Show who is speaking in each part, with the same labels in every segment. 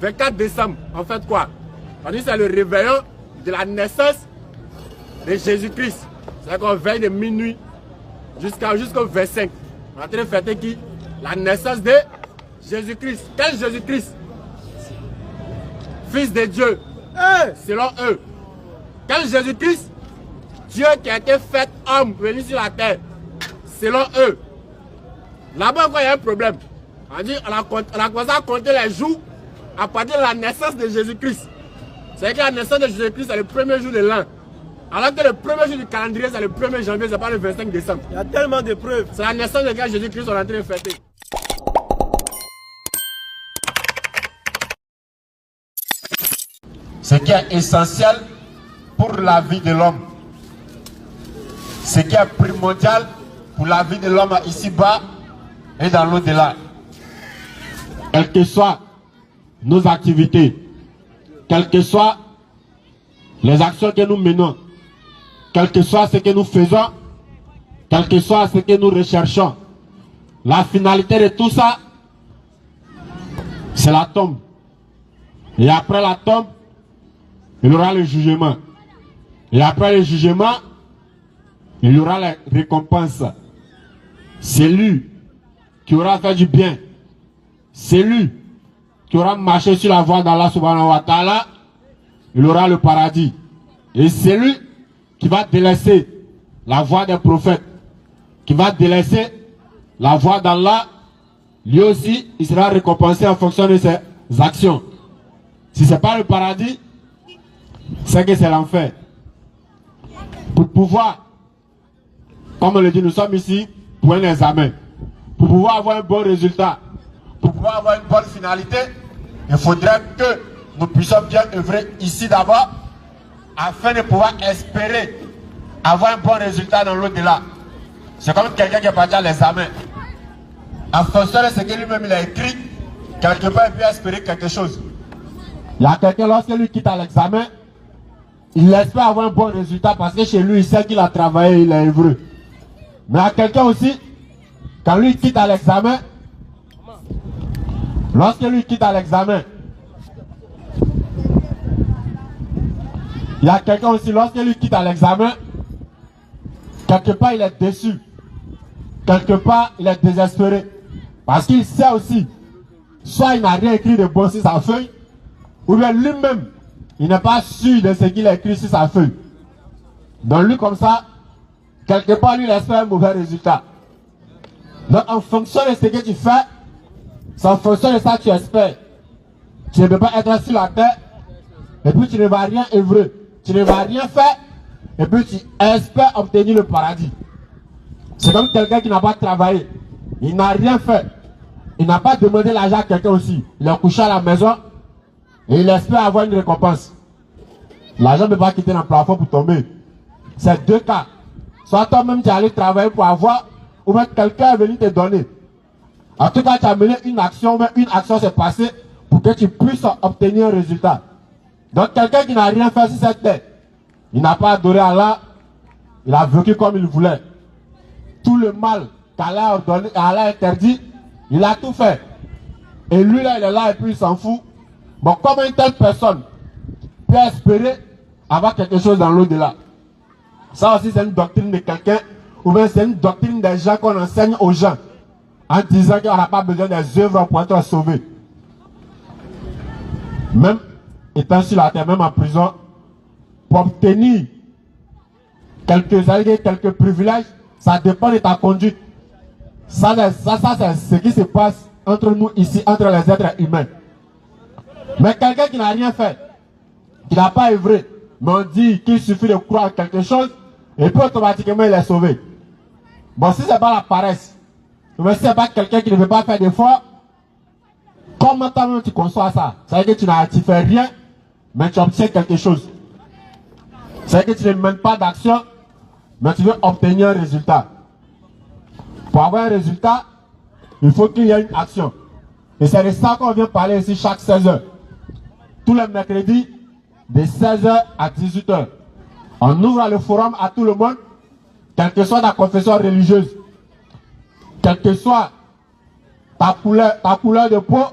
Speaker 1: 24 décembre, on fait quoi? On dit que c'est le réveillon de la naissance de Jésus-Christ. C'est-à-dire qu'on veille de minuit jusqu'au 25. On est en train de fêter qui? La naissance de Jésus-Christ. Quel Jésus-Christ? Fils de Dieu. Selon eux. Quel Jésus-Christ? Dieu qui a été fait homme, venu sur la terre. Selon eux. Là-bas, il y a un problème. On dit, on a commencé à compter les jours à partir de la naissance de Jésus-Christ. C'est que la naissance de Jésus-Christ, c'est le premier jour de l'an. Alors que le premier jour du calendrier, c'est le 1er janvier, c'est pas le 25 décembre.
Speaker 2: Il y a tellement de preuves.
Speaker 1: C'est la naissance de Jésus-Christ qu'on est en train de fêter.
Speaker 3: Ce qui est essentiel pour la vie de l'homme, ce qui est primordial pour la vie de l'homme ici-bas et dans l'au-delà. Quelles que soient nos activités, quelles que soient les actions que nous menons, quel que soit ce que nous faisons, quel que soit ce que nous recherchons, la finalité de tout ça, c'est la tombe. Et après la tombe, il y aura le jugement. Et après le jugement, il y aura la récompense. Celui qui aura fait du bien, celui qui aura marché sur la voie d'Allah subhanahu wa ta'ala, il aura le paradis. Et celui qui va délaisser la voie des prophètes, qui va délaisser la voie d'Allah, lui aussi, il sera récompensé en fonction de ses actions. Si ce n'est pas le paradis, c'est que c'est l'enfer. Pour pouvoir, comme on le dit, nous sommes ici pour un examen. Pour pouvoir avoir un bon résultat, pour pouvoir avoir une bonne finalité, il faudrait que nous puissions bien œuvrer ici d'abord, afin de pouvoir espérer avoir un bon résultat dans l'au-delà. C'est comme quelqu'un qui est parti à l'examen. En fonction de ce que lui-même il a écrit, quelque part il peut espérer quelque chose. Il y a quelqu'un, lorsque lui quitte à l'examen, il espère avoir un bon résultat parce que chez lui, il sait qu'il a travaillé, il est œuvré. Mais il y a quelqu'un aussi, quand lui quitte à l'examen, lorsque lui quitte à l'examen, il y a quelqu'un aussi, lorsque lui quitte à l'examen, quelque part il est déçu. Quelque part il est désespéré. Parce qu'il sait aussi, soit il n'a rien écrit de bon sur sa feuille, ou bien lui-même, il n'est pas sûr de ce qu'il a écrit sur sa feuille. Donc lui comme ça, quelque part lui il espère un mauvais résultat. Donc en fonction de ce que tu fais, c'est en fonction de ça que tu espères. Tu ne peux pas être sur la terre, et puis tu ne vas rien œuvrer. Tu ne vas rien faire, et puis tu espères obtenir le paradis. C'est comme quelqu'un qui n'a pas travaillé. Il n'a rien fait. Il n'a pas demandé l'argent à quelqu'un aussi. Il est couché à la maison, et il espère avoir une récompense. L'argent ne peut pas quitter dans le plafond pour tomber. C'est deux cas. Soit toi-même tu es allé travailler pour avoir, ou bien quelqu'un est venu te donner. En tout cas, tu as mené une action, mais une action s'est passée pour que tu puisses obtenir un résultat. Donc quelqu'un qui n'a rien fait sur cette terre, il n'a pas adoré Allah, il a vécu comme il voulait. Tout le mal qu'Allah a ordonné, Allah a interdit, il a tout fait. Et lui là, il est là et puis il s'en fout. Bon, comment une telle personne peut espérer avoir quelque chose dans l'au-delà? Ça aussi c'est une doctrine de quelqu'un, ou bien c'est une doctrine des gens qu'on enseigne aux gens, en disant qu'on n'a pas besoin des œuvres pour être sauvé. Même étant sur la terre, même en prison, pour obtenir quelques privilèges, ça dépend de ta conduite. Ça c'est ce qui se passe entre nous ici, entre les êtres humains. Mais quelqu'un qui n'a rien fait, qui n'a pas œuvré, mais on dit qu'il suffit de croire en quelque chose, et puis automatiquement il est sauvé. Bon, si ce n'est pas la paresse, mais si ce n'est pas quelqu'un qui ne veut pas faire d'efforts, comment toi-même tu conçois ça? Ça veut dire que tu ne fais rien, mais tu obtiens quelque chose. Ça veut dire que tu ne mènes pas d'action, mais tu veux obtenir un résultat. Pour avoir un résultat, il faut qu'il y ait une action. Et c'est de ça qu'on vient parler ici chaque 16 h. Tous les mercredis, de 16 h à 18 h. On ouvre le forum à tout le monde, quelle que soit ta confession religieuse, quelle que soit ta couleur de peau,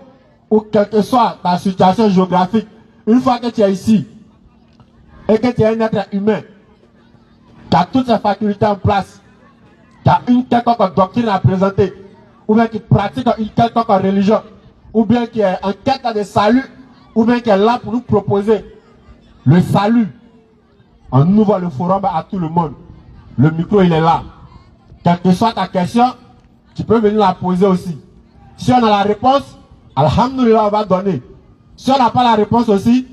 Speaker 3: ou quelle que soit ta situation géographique, une fois que tu es ici et que tu es un être humain, qui a toutes ses facultés en place, qui a une quelconque doctrine à présenter, ou bien qui pratique une quelconque religion, ou bien qui est en quête de salut, ou bien qui est là pour nous proposer le salut, on ouvre le forum à tout le monde. Le micro, il est là. Quelle que soit ta question, tu peux venir la poser aussi. Si on a la réponse, alhamdoulilah, on va donner. Si on n'a pas la réponse aussi,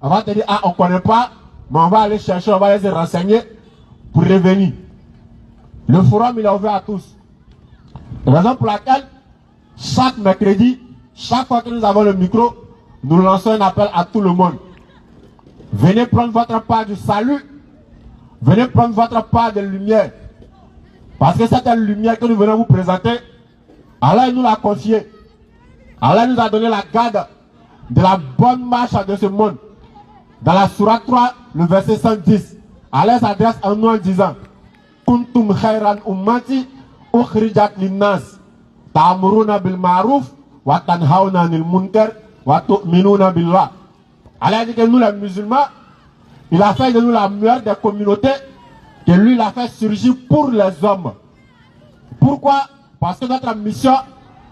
Speaker 3: on va te dire, ah, on ne connaît pas, mais on va aller chercher, on va aller se renseigner pour revenir. Le forum, il est ouvert à tous. Raison pour laquelle, chaque mercredi, chaque fois que nous avons le micro, nous lançons un appel à tout le monde. Venez prendre votre part du salut. Venez prendre votre part de lumière. Parce que cette lumière que nous venons vous présenter, Allah nous l'a confiée. Allah nous a donné la garde de la bonne marche de ce monde. Dans la sourate 3, le verset 110, Allah s'adresse à nous en disant: Kuntum khairan ummati ukhrijat linnas ta'muruna bil ma'ruf wa tanhauna 'anil munkar wa tu'minuna billah. Allah dit que nous les musulmans, il a fait de nous la meilleure des communautés, que lui il a fait surgir pour les hommes. Pourquoi? Parce que notre mission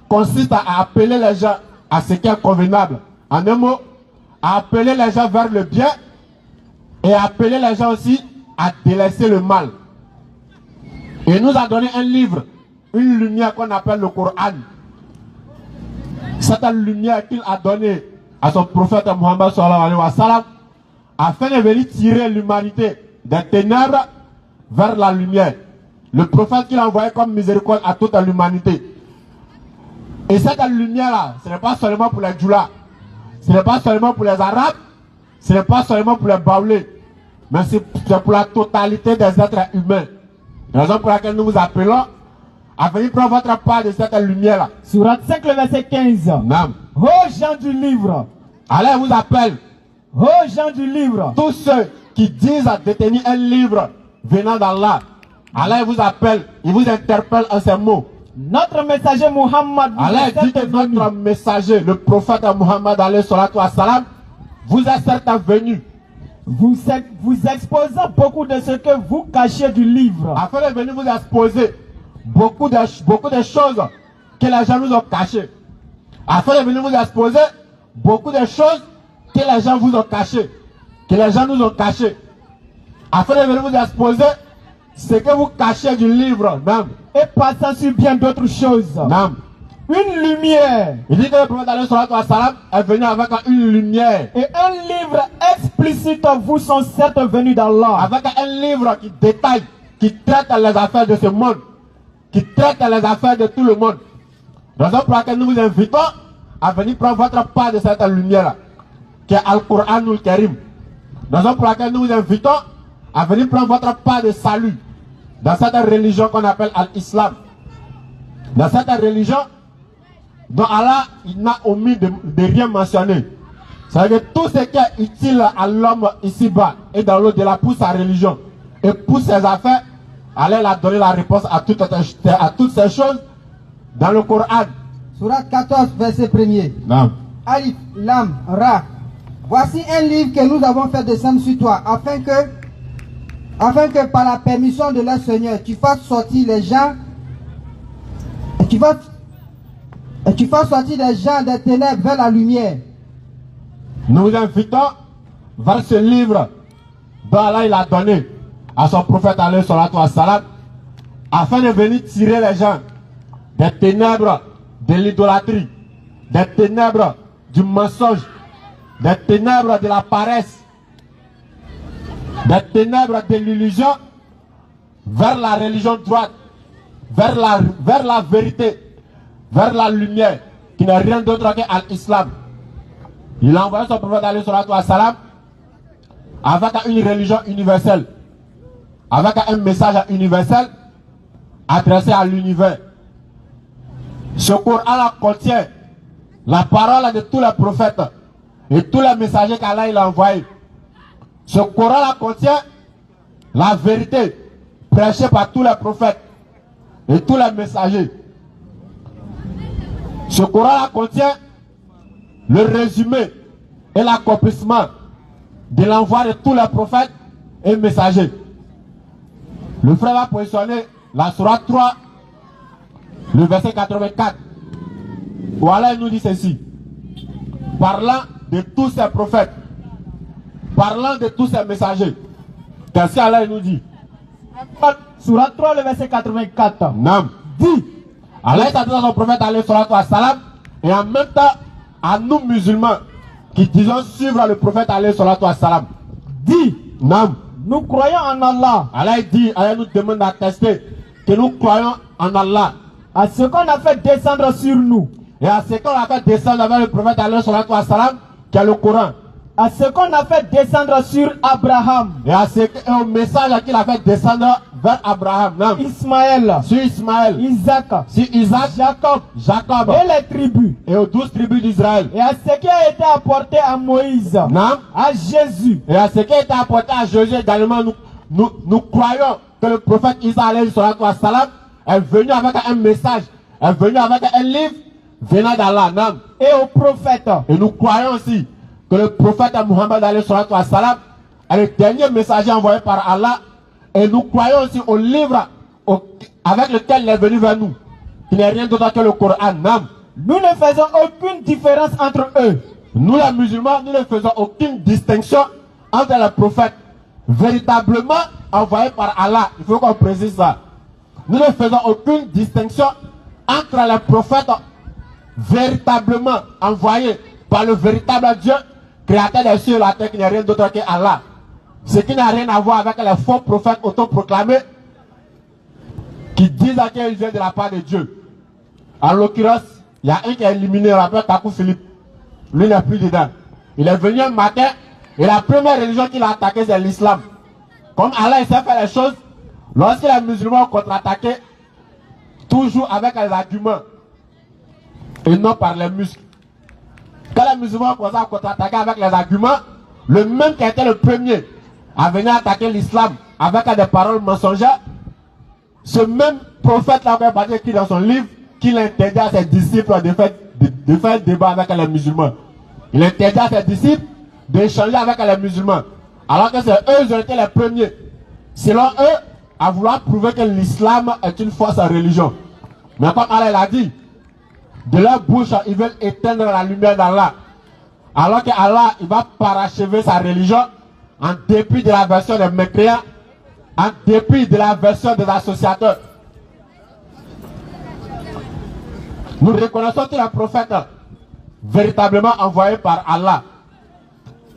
Speaker 3: consiste à appeler les gens à ce qui est convenable. En un mot, à appeler les gens vers le bien et appeler les gens aussi à délaisser le mal. Et il nous a donné un livre, une lumière qu'on appelle le Coran. Cette lumière qu'il a donnée à son prophète Muhammad sallallahu alayhi wa sallam, afin de venir tirer l'humanité des ténèbres vers la lumière. Le prophète qu'il a envoyé comme miséricorde à toute l'humanité. Et cette lumière-là, ce n'est pas seulement pour les Djoula, ce n'est pas seulement pour les Arabes, ce n'est pas seulement pour les Baoulés, mais c'est pour la totalité des êtres humains. Raison pour laquelle nous vous appelons à venir prendre votre part de cette lumière-là.
Speaker 2: Sourate 5, le verset 15.
Speaker 3: Non.
Speaker 2: Ô gens du livre,
Speaker 3: Allah vous appelle.
Speaker 2: ô gens du livre,
Speaker 3: Tous ceux qui disent à détenir un livre venant d'Allah, Allah vous appelle, il vous interpelle en ces mots.
Speaker 2: notre messager Muhammad vous
Speaker 3: Allah
Speaker 2: est
Speaker 3: dit que
Speaker 2: certes venu.
Speaker 3: notre messager, le prophète Muhammad alayhi salatu wa salam, vous est certes venu
Speaker 2: Vous exposant beaucoup de ce que vous cachez du livre.
Speaker 3: afin de venir vous exposer beaucoup de choses que les gens nous ont cachées. Afin de venir vous exposer beaucoup de choses que les gens vous ont cachées. Que les gens nous ont cachées. Afin de venir vous exposer ce que vous cachez du livre. Non.
Speaker 2: Et passant sur bien d'autres choses.
Speaker 3: Non.
Speaker 2: Une lumière
Speaker 3: Il dit que le prophète alayhi salatu wa salam est venu avec une lumière.
Speaker 2: et un livre explicite vous sont certes venus d'Allah.
Speaker 3: Avec un livre qui détaille, qui traite les affaires de ce monde. Qui traite les affaires de tout le monde. Raison pour laquelle nous vous invitons à venir prendre votre part de cette lumière-là, qui est Al-Qur'anul Karim. Raison pour laquelle nous vous invitons à venir prendre votre part de salut dans cette religion qu'on appelle Al-Islam. Dans cette religion dont Allah il n'a omis de rien mentionner. C'est-à-dire que tout ce qui est utile à l'homme ici-bas et dans l'au-delà pour sa religion et pour ses affaires, Allah a donné la réponse à toutes ces choses dans le Coran.
Speaker 4: Sourate 14, verset 1er.
Speaker 3: Non.
Speaker 4: Alif, Lam, Ra. Voici un livre que nous avons fait descendre sur toi, afin que par la permission de leur Seigneur, tu fasses sortir les gens, tu fasses sortir les gens des ténèbres vers la lumière.
Speaker 3: Nous vous invitons vers ce livre dont Allah il a donné à son prophète alayhi salatu wa salam, afin de venir tirer les gens des ténèbres de l'idolâtrie, des ténèbres du mensonge, des ténèbres de la paresse, des ténèbres de l'illusion, vers la religion droite, vers la vérité, vers la lumière, qui n'est rien d'autre que l'islam. Il a envoyé son prophète alayhi salatu wa salam avec une religion universelle, avec un message universel adressé à l'univers. Ce Coran contient la parole de tous les prophètes et tous les messagers qu'Allah a envoyés. Ce Coran contient la vérité prêchée par tous les prophètes et tous les messagers. Ce Coran contient le résumé et l'accomplissement de l'envoi de tous les prophètes et messagers. Le frère va positionner la sourate 3, le verset 84. Où Allah nous dit ceci. Parlant de tous ces prophètes, parlant de tous ces messagers, qu'est-ce qu'Allah nous dit?
Speaker 2: Sourate 3, le verset 84.
Speaker 3: Nam. Dit. Allah est adressé à son prophète alayhi salatu wa salam, et en même temps à nous musulmans qui disons suivre le prophète alayhi salatu wa salam. Dit. Nam.
Speaker 2: Nous croyons en Allah.
Speaker 3: Allah dit, Allah nous demande d'attester que nous croyons en Allah.
Speaker 2: À ce qu'on a fait descendre sur nous.
Speaker 3: Et à ce qu'on a fait descendre avec le prophète alayhi salatu wa salam, qui est le Coran.
Speaker 2: À ce qu'on a fait descendre sur Abraham.
Speaker 3: Et à ce au message qu'il a fait descendre vers Abraham. Non.
Speaker 2: Ismaël.
Speaker 3: Sur Ismaël.
Speaker 2: Isaac.
Speaker 3: Sur Isaac.
Speaker 2: Jacob.
Speaker 3: Jacob.
Speaker 2: Et les tribus.
Speaker 3: Et aux 12 tribus d'Israël.
Speaker 2: Et à ce qui a été apporté à Moïse.
Speaker 3: Non.
Speaker 2: À Jésus.
Speaker 3: Et à ce qui a été apporté à Jésus également, nous croyons que le prophète Isa alayhi salatu wa salam est venu avec un message, est venu avec un livre venant d'Allah. Non.
Speaker 2: Et aux prophètes.
Speaker 3: Et nous croyons aussi que le prophète Muhammad alayhi salatu wa salam est le dernier messager envoyé par Allah. Et nous croyons aussi au livre avec lequel il est venu vers nous, qui n'est rien d'autre que le Coran. Non.
Speaker 2: Nous ne faisons aucune différence entre eux.
Speaker 3: Nous les musulmans, nous ne faisons aucune distinction entre les prophètes véritablement envoyés par Allah. Il faut qu'on précise ça. Nous ne faisons aucune distinction entre les prophètes véritablement envoyés par le véritable Dieu, créateur des cieux et de la terre, qui n'est rien d'autre que Allah. Ce qui n'a rien à voir avec les faux prophètes autoproclamés qui disent qu'ils viennent de la part de Dieu. En l'occurrence, il y a un qui est éliminé, on l'appelle Kakou Philippe. Lui n'est plus dedans. Il est venu un matin et la première religion qu'il a attaquée, c'est l'islam. Comme Allah il sait faire les choses, lorsque les musulmans ont contre-attaqué, toujours avec les arguments et non par les muscles. Quand les musulmans ont commencé à contre-attaquer avec les arguments, le même qui était le premier à venir attaquer l'islam avec des paroles mensongères, ce même prophète-là qui a écrit dans son livre qu'il interdit à ses disciples de faire débat avec les musulmans. Il interdit à ses disciples d'échanger avec les musulmans. Alors que c'est eux qui ont été les premiers, selon eux, à vouloir prouver que l'islam est une fausse religion. Mais comme Allah l'a dit, de leur bouche, ils veulent éteindre la lumière d'Allah. Alors que Allah, il va parachever sa religion en dépit de la version des mécréants, en dépit de la version des associateurs. Nous reconnaissons que les prophètes véritablement envoyés par Allah.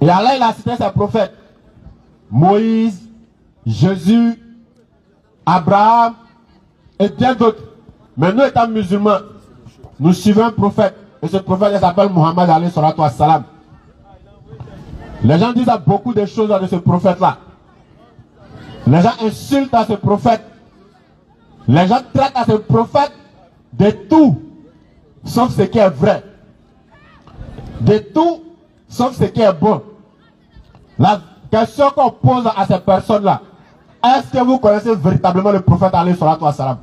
Speaker 3: Et Allah, il a cité ses prophètes. Moïse, Jésus, Abraham et bien d'autres. Mais nous étant musulmans, nous suivons un prophète. Et ce prophète il s'appelle Muhammad alayhi salatu wa salam. Les gens disent beaucoup de choses de ce prophète-là. Les gens insultent à ce prophète. Les gens traitent à ce prophète de tout, sauf ce qui est vrai. De tout, sauf ce qui est bon. La question qu'on pose à ces personnes-là, est-ce que vous connaissez véritablement le prophète alayhi salatu wa salam?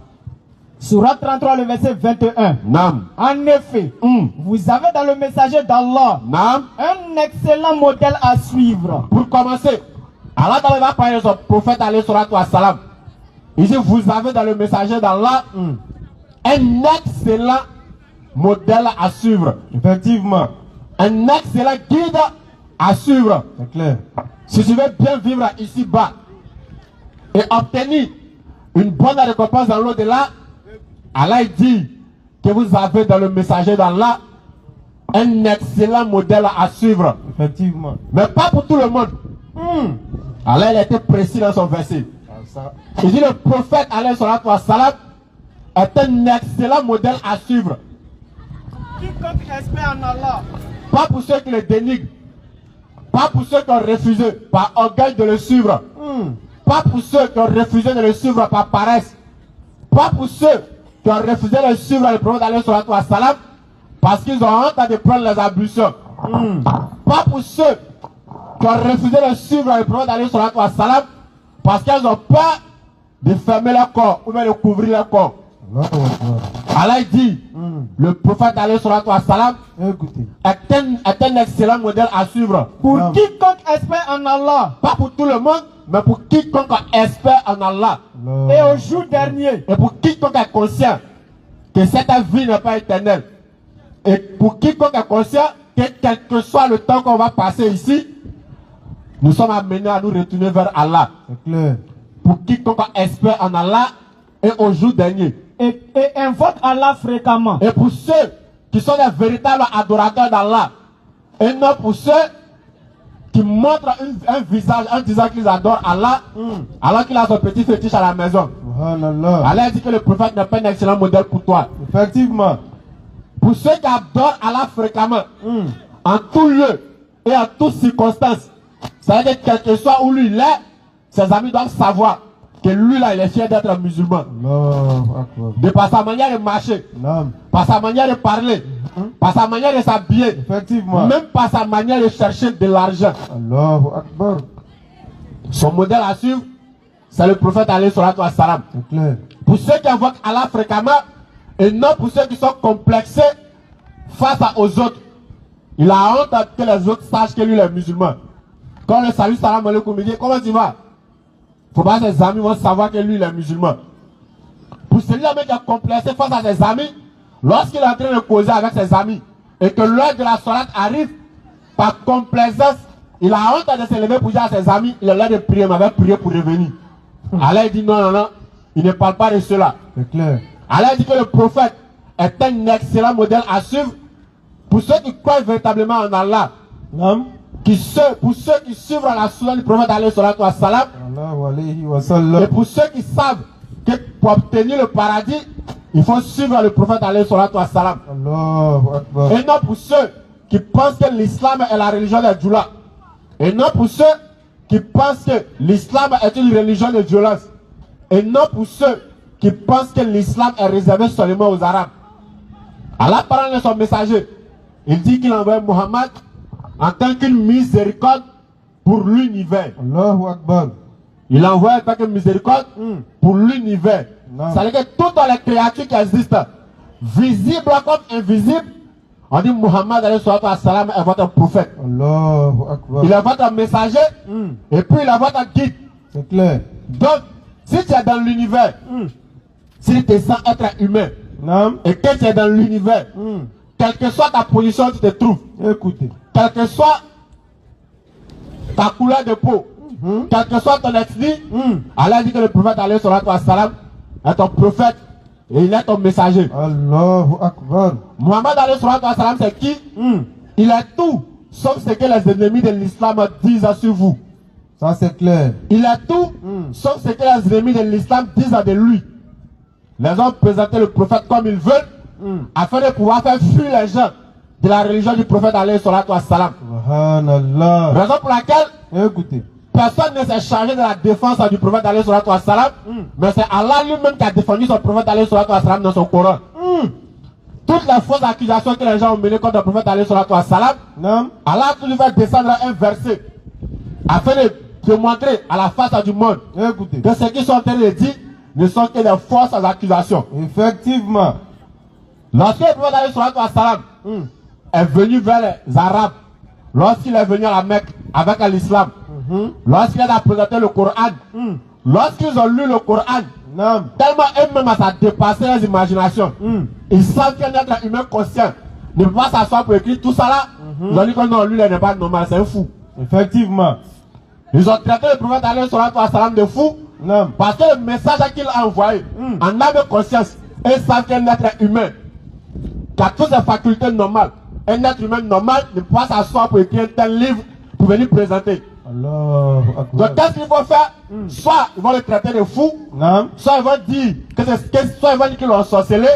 Speaker 2: Surat 33, le verset 21.
Speaker 3: Nam.
Speaker 2: En effet, vous avez dans le messager d'Allah un excellent modèle à suivre.
Speaker 3: Pour commencer, Allah va parler de son prophète alayhi salatu wa salam. Il dit, vous avez dans le messager d'Allah un excellent modèle à suivre.
Speaker 2: Effectivement.
Speaker 3: Un excellent guide à suivre.
Speaker 2: C'est clair.
Speaker 3: Si tu veux bien vivre ici-bas et obtenir une bonne récompense dans l'au-delà, Allah dit que vous avez dans le messager d'Allah un excellent modèle à suivre.
Speaker 2: Effectivement.
Speaker 3: Mais pas pour tout le monde. Allah il a été précis dans son verset. Il dit le prophète alayhi salatu wa salam est un excellent modèle à suivre.
Speaker 2: Quiconque espère en Allah.
Speaker 3: Pas pour ceux qui le dénigrent. Pas pour ceux qui ont refusé par orgueil de le suivre. Pas pour ceux qui ont refusé de le suivre par paresse. Pas pour ceux qui ont refusé de suivre le prophète alayhi salatu wa salam parce qu'ils ont honte de prendre les ablutions. Pas pour ceux qui ont refusé de suivre le prophète alayhi salatu wa salam parce qu'ils ont peur de fermer leur corps ou même de couvrir leur corps. Allah dit, le prophète alayhi salatu wa salam est un excellent modèle à suivre.
Speaker 2: Pour quiconque espère en Allah.
Speaker 3: Pas pour tout le monde, mais pour quiconque espère en Allah.
Speaker 2: Et au jour dernier.
Speaker 3: Et pour quiconque est conscient que cette vie n'est pas éternelle. Et pour quiconque est conscient que quel que soit le temps qu'on va passer ici, nous sommes amenés à nous retourner vers Allah.
Speaker 5: C'est clair.
Speaker 3: Pour quiconque espère en Allah et au jour dernier.
Speaker 2: Et invoque Allah fréquemment.
Speaker 3: Et pour ceux qui sont des véritables adorateurs d'Allah. Et non pour ceux qui montrent un visage en disant qu'ils adorent Allah, alors qu'il a son petit fétiche à la maison. Allah dit que le prophète n'est pas un excellent modèle pour toi.
Speaker 5: Effectivement.
Speaker 3: Pour ceux qui adorent Allah fréquemment, en tout lieu et en toutes circonstances, ça veut dire que quel que soit où lui il est, ses amis doivent savoir que lui là il est fier d'être musulman. De par sa manière de marcher, par sa manière de parler, par sa manière de s'habiller,
Speaker 5: effectivement,
Speaker 3: même par sa manière de chercher de l'argent.
Speaker 5: Allahu Akbar.
Speaker 3: Son modèle à suivre, c'est le prophète alayhi salatu wa salam. Pour ceux qui invoquent Allah fréquemment, et non pour ceux qui sont complexés face aux autres. Il a honte que les autres sachent que lui est musulman. Quand le salut salam alaikum, il dit comment tu vas? Faut pas que ses amis vont savoir que lui il est musulman. Pour celui-là qui est complexé face à ses amis, lorsqu'il est en train de causer avec ses amis et que l'heure de la soirée arrive, par complaisance, il a honte de se lever pour dire à ses amis, il est là de prier, mais va prier pour revenir. Allah dit non, il ne parle pas de cela.
Speaker 5: C'est clair.
Speaker 3: Allah dit que le prophète est un excellent modèle à suivre pour ceux qui croient véritablement en Allah. Pour ceux qui suivent la sunna du prophète alayhi salatu wa salam. Et pour ceux qui savent que pour obtenir le paradis, il faut suivre le prophète alayhi salatu wa salam. Et non pour ceux qui pensent que l'islam est la religion des djoulas. Et non pour ceux qui pensent que l'islam est une religion de violence. Et non pour ceux qui pensent que l'islam est réservé seulement aux Arabes. Allah parle de son messager. Il dit qu'il envoie Muhammad en tant qu'une miséricorde pour l'univers.
Speaker 5: Allahu Akbar.
Speaker 3: Il envoie en tant que miséricorde pour l'univers. C'est-à-dire que toutes les créatures qui existent, visibles comme invisibles, on dit Muhammad alayhi salam est votre prophète.
Speaker 5: Allahu Akbar.
Speaker 3: Il est votre messager et puis il est votre guide.
Speaker 5: C'est clair.
Speaker 3: Donc, si tu es dans l'univers, si tu sens être humain, et que tu es dans l'univers, quelle que soit ta position où tu te trouves,
Speaker 5: écoutez,
Speaker 3: quelle que soit ta couleur de peau, quelle que soit ton ethnie, Allah dit que le prophète alayhi salam est ton prophète et il est ton messager.
Speaker 5: Allahu Akbar.
Speaker 3: Muhammad alayhi salam c'est qui? Il est tout, sauf ce que les ennemis de l'islam disent sur vous.
Speaker 5: Ça c'est clair.
Speaker 3: Il est tout, sauf ce que les ennemis de l'islam disent de lui. Les hommes présentaient le prophète comme ils veulent, afin de pouvoir faire fuir les gens de la religion du prophète alayhi salatu wa salam.
Speaker 5: Subhanallah.
Speaker 3: Raison pour laquelle,
Speaker 5: écoutez,
Speaker 3: personne ne s'est chargé de la défense du prophète alayhi salatu wa salam, mais c'est Allah lui-même qui a défendu son prophète alayhi salatu wa salam dans son Coran. Toutes les fausses accusations que les gens ont menées contre le prophète alayhi salatu wa salam, Allah a toujours fait descendre un verset afin de montrer à la face du monde que ceux qui sont en train de dire ne sont que des fausses accusations.
Speaker 5: Effectivement.
Speaker 3: Lorsque le prophète alayhi salatu wa salam est venu vers les Arabes, lorsqu'il est venu à la Mecque avec l'islam, lorsqu'il a présenté le Coran, lorsqu'ils ont lu le Coran, tellement eux-mêmes ça a dépassé leurs imaginations. Ils savent qu'un être humain conscient ne peut pas s'asseoir pour écrire tout ça là. Ils ont dit que non, lui il n'est pas normal, c'est un fou.
Speaker 5: Effectivement.
Speaker 3: Ils ont traité le prophète alayhi salatu wa salam de fou parce que le message qu'il a envoyé en âme et conscience, ils savent qu'un être humain qui a toutes ses facultés normales, un être humain normal ne peut pas s'asseoir pour écrire un tel livre pour venir présenter. Donc qu'est-ce qu'il faut faire? Soit ils vont le traiter de fou, soit ils vont dire soit ils vont dire qu'ils l'ont sorcelé,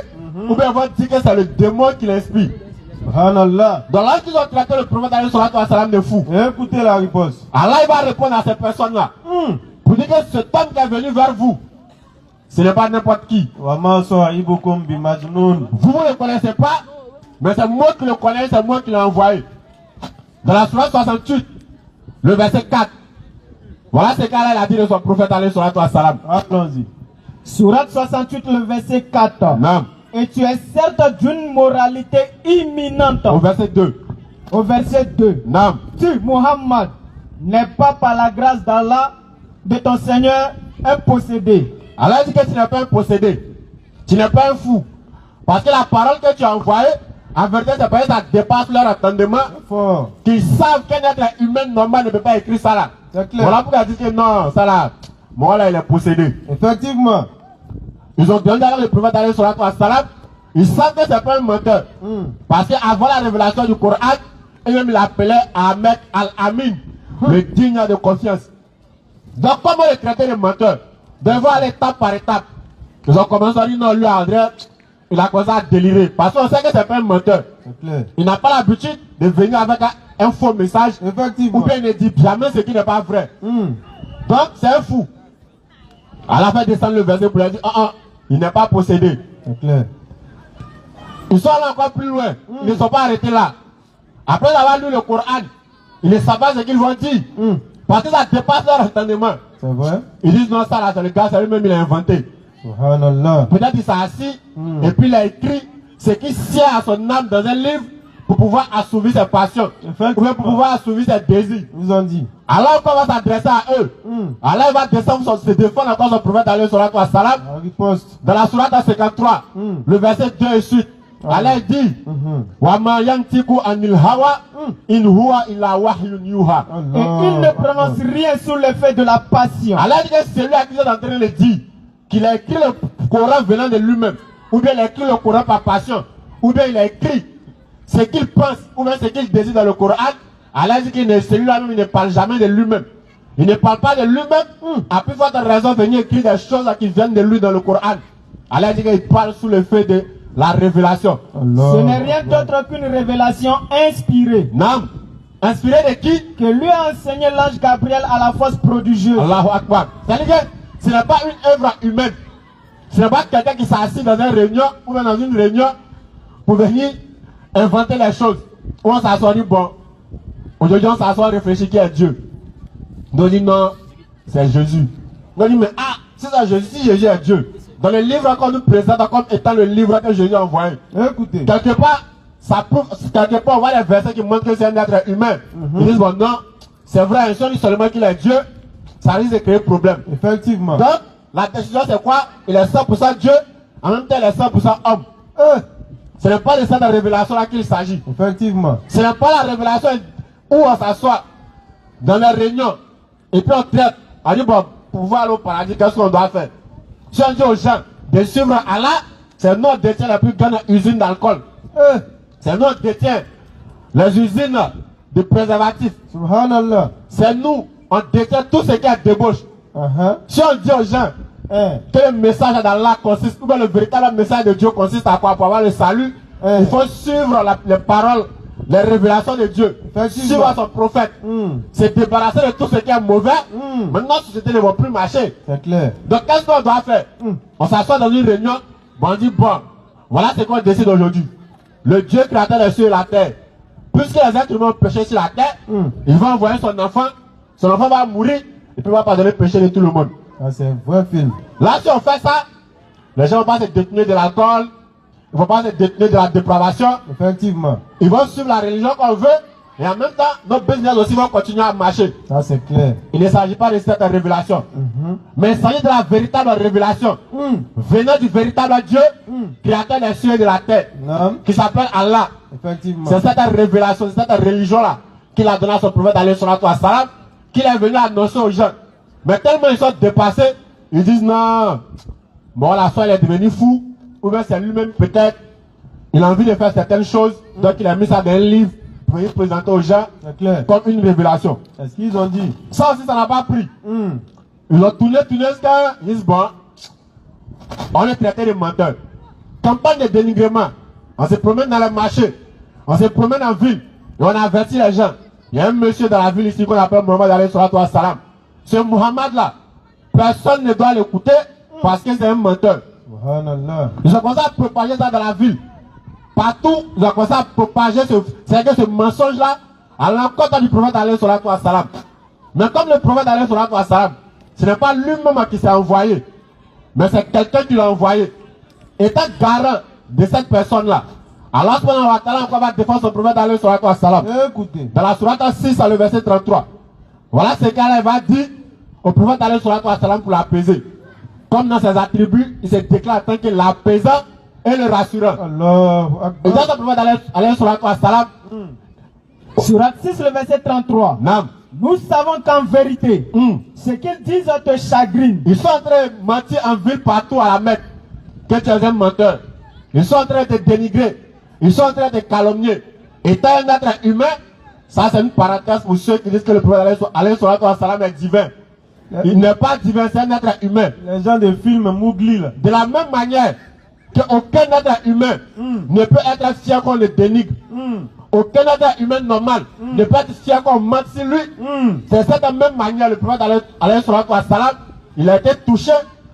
Speaker 3: ou bien ils vont dire que c'est le démon qui l'inspire.
Speaker 5: Subhanallah.
Speaker 3: Donc là qu'ils ont traité le prophète alayhi salatu wa salam de fou,
Speaker 5: écoutez la réponse.
Speaker 3: Allah il va répondre à ces personnes-là pour dire que cet homme qui est venu vers vous, ce n'est pas n'importe qui. Vous ne le connaissez pas, mais c'est moi qui le connais, c'est moi qui l'ai envoyé. Dans la sourate 68, le verset 4. Voilà ce qu'Allah a dit de son prophète alayhi salatu wa salam.
Speaker 5: Allons-y.
Speaker 2: Sourate 68, le verset 4.
Speaker 3: Non.
Speaker 2: Et tu es certes d'une moralité imminente.
Speaker 3: Au verset 2.
Speaker 2: Au verset 2.
Speaker 3: Nam.
Speaker 2: Tu, Muhammad, n'es pas par la grâce d'Allah, de ton Seigneur, un possédé.
Speaker 3: Allah dit que tu n'es pas un possédé. Tu n'es pas un fou. Parce que la parole que tu as envoyée, en vérité, c'est parce que ça dépasse leur entendement. Qu'ils savent qu'un être humain normal ne peut pas écrire ça là.
Speaker 5: C'est clair.
Speaker 3: Voilà pourquoi ils disent que non, ça là, moi là, il est possédé.
Speaker 5: Effectivement.
Speaker 3: Ils ont demandé à le prophète d'aller sur la salam. Ils savent que c'est pas un menteur. Parce qu'avant la révélation du Coran, et même il appelait Ahmed Al-Amin, le digne de confiance. Donc comment le traiter de menteur? Devant aller étape par étape. Ils ont commencé à dire non, lui André, il a commencé à délirer. Parce qu'on sait que c'est pas un menteur. Il n'a pas l'habitude de venir avec un faux message.
Speaker 5: Effectivement.
Speaker 3: Ou bien il ne dit jamais ce qui n'est pas vrai. Donc c'est un fou. À la fin descendre le verset pour lui dire il n'est pas possédé.
Speaker 5: C'est clair.
Speaker 3: Ils sont allés encore plus loin. Ils ne sont pas arrêtés là. Après avoir lu le Coran, ils ne savent pas ce qu'ils vont dire. Parce que ça dépasse leur entendement.
Speaker 5: C'est vrai.
Speaker 3: Ils disent non, ça là, c'est le gars, c'est lui-même, il a inventé.
Speaker 5: Subhanallah.
Speaker 3: Peut-être qu'il s'est assis et puis il a écrit ce qui sied à son âme dans un livre pour pouvoir assouvir ses passions. Ou bien pour pouvoir assouvir ses désirs.
Speaker 5: Ils ont dit.
Speaker 3: Alors on va s'adresser à eux. Alors il va descendre se défendre encore son prophète d'aller sur la salam. Dans la sourate 53, le verset 2 et suite. Allah dit Wama yantiku anil hawa in huwa illa wahyun yuha.
Speaker 2: Et il ne prononce rien sous l'effet de la passion.
Speaker 3: Allah dit que c'est lui à qui est en train de dire qu'il a écrit le Coran venant de lui-même, ou bien il a écrit le Coran par passion, ou bien il a écrit ce qu'il pense, ou bien ce qu'il désire dans le Coran. Allah dit que celui-là même il ne parle jamais de lui-même. Il ne parle pas de lui-même. À plus forte raison venir écrire des choses qui viennent de lui dans le Coran. Allah dit qu'il parle sous l'effet de la révélation.
Speaker 2: Ce n'est rien d'autre qu'une révélation inspirée.
Speaker 3: Non. Inspiré de qui?
Speaker 2: Que lui a enseigné l'ange Gabriel à la force prodigieuse.
Speaker 3: Allahu Akbar. C'est-à-dire que ce n'est pas une œuvre humaine. Ce n'est pas quelqu'un qui s'est assis dans une réunion ou bien dans une réunion pour venir inventer les choses. Où on s'assoit dit bon, aujourd'hui on s'assoit réfléchir qui est Dieu. Nous dit non, c'est Jésus. Nous dit mais c'est ça Jésus, si Jésus est Dieu. Dans le livre qu'on nous présente comme étant le livre que Jésus a envoyé.
Speaker 5: Écoutez.
Speaker 3: Quelque part, ça prouve, quelque part on voit les versets qui montrent que c'est un être humain. Ils disent bon non, c'est vrai, si on dit seulement qu'il est Dieu, ça risque de créer problème.
Speaker 5: Effectivement.
Speaker 3: Donc, la décision c'est quoi? Il est 100% Dieu, en même temps il est 100% homme. Ce n'est pas de cette révélation là qu'il s'agit.
Speaker 5: Effectivement.
Speaker 3: Ce n'est pas la révélation où on s'assoit dans la réunion et puis on traite. On dit bon, pour pouvoir aller au paradis, qu'est-ce qu'on doit faire? Si on dit aux gens de suivre Allah, c'est nous qui détient la plus grande usine d'alcool. C'est nous qui détient les usines de préservatifs.
Speaker 5: Subhanallah.
Speaker 3: C'est nous, on détient tout ce qui est débauche. Si on dit aux gens que le message d'Allah consiste, ou bien le véritable message de Dieu consiste à quoi? Pour avoir le salut, il faut suivre les paroles, les révélations de Dieu. Suivre son prophète. Se débarrasser de tout ce qui est mauvais. Maintenant, la société ne va plus marcher.
Speaker 5: C'est clair.
Speaker 3: Donc, qu'est-ce qu'on doit faire? On s'assoit dans une réunion, on dit bon, voilà ce qu'on décide aujourd'hui. Le Dieu créateur des cieux et la terre, puisque les êtres humains ont péché sur la terre, il va envoyer son enfant va mourir, et puis il va pardonner le péché de tout le monde.
Speaker 5: C'est un vrai film.
Speaker 3: Là, si on fait ça, les gens ne vont pas se détenir de l'alcool, ils ne vont pas se détenir de la dépravation.
Speaker 5: Effectivement.
Speaker 3: Ils vont suivre la religion qu'on veut, et en même temps, nos business aussi vont continuer à marcher.
Speaker 5: Ça, c'est clair.
Speaker 3: Il ne s'agit pas de cette révélation, mais il s'agit de la véritable révélation, venant du véritable Dieu, créateur des cieux et de la terre, qui s'appelle Allah.
Speaker 5: Effectivement.
Speaker 3: C'est cette révélation, c'est cette religion-là qu'il a donné à son prophète alayhi salatu wa salam, qu'il est venu annoncer aux gens. Mais tellement ils sont dépassés, ils disent non, bon la soeur il est devenu fou, ou bien c'est lui-même peut-être, il a envie de faire certaines choses, donc il a mis ça dans un livre pour y présenter aux gens comme une révélation.
Speaker 5: Est-ce qu'ils ont dit?
Speaker 3: Ça aussi ça n'a pas pris. Ils ont tourné jusqu'à, ils disent bon, on est traité de menteurs. Campagne de dénigrement, on se promène dans le marché, on se promène en ville, et on avertit les gens. Il y a un monsieur dans la ville ici qu'on appelle Mohamed alayhi salatu wa salam. Ce Mohamed là, personne ne doit l'écouter parce que c'est un menteur. Ils ont commencé à propager ça dans la ville. Partout, ils ont commencé à propager ce mensonge là à l'encontre du prophète alayhi salatu wa salam. Mais comme le prophète alayhi salatu wa salam, ce n'est pas lui-même qui s'est envoyé, mais c'est quelqu'un qui l'a envoyé. Étant garant de cette personne-là. Allah subhanahu wa ta'ala va défendre son prophète alayhi salatu wa salam.
Speaker 5: Écoutez.
Speaker 3: Dans la sourate 6, le verset 33. Voilà ce qu'Allah va dire au prophète alayhi salatu wa salam pour l'apaiser. Comme dans ses attributs, il se déclare en tant que l'apaisant et le rassurant.
Speaker 5: Allahu
Speaker 3: Et dans
Speaker 5: Akbar.
Speaker 3: le prophète alayhi salatu wa salam,
Speaker 2: Surat 6, le verset 33.
Speaker 3: Nam,
Speaker 2: Nous savons qu'en vérité, ce qu'ils disent te chagrine.
Speaker 3: ils sont en train de mentir en ville partout à la Mecque que tu es un menteur. Ils sont en train de te dénigrer. Ils sont en train de te calomnier. Étant un être humain, ça c'est une parenthèse pour ceux qui disent que le prophète alayhi salatu wa salam est divin. Il n'est pas divin, c'est un être humain.
Speaker 5: Les gens de film Mougli là.
Speaker 3: De la même manière qu'aucun être humain ne peut être fier qu'on le dénigre. Aucun être humain normal ne peut être fier qu'on mente sur lui. C'est de cette même manière le prophète alayhi salatu wa salam, il a été touché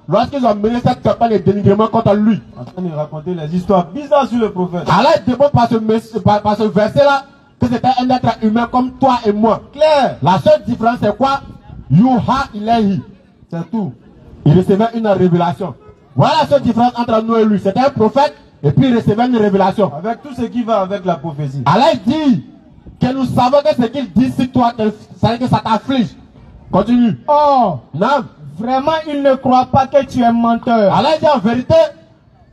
Speaker 3: lorsqu'ils ont mené cette campagne de dénigrement contre lui.
Speaker 5: En train de raconter les histoires bizarres sur le prophète.
Speaker 3: Allah démontre par ce verset-là que c'était un être humain comme toi et moi.
Speaker 5: Claire.
Speaker 3: La seule différence c'est quoi? Yuha ilayhi.
Speaker 5: C'est tout.
Speaker 3: Il recevait une révélation. Voilà la seule différence entre nous et lui. C'était un prophète et puis il recevait une révélation.
Speaker 5: Avec tout ce qui va avec la prophétie.
Speaker 3: Allah dit que nous savons que ce qu'il dit sur toi, c'est que ça t'afflige. Continue.
Speaker 2: Oh,
Speaker 3: Non.
Speaker 2: vraiment, ils ne croient pas que tu es menteur.
Speaker 3: Allah dit en vérité,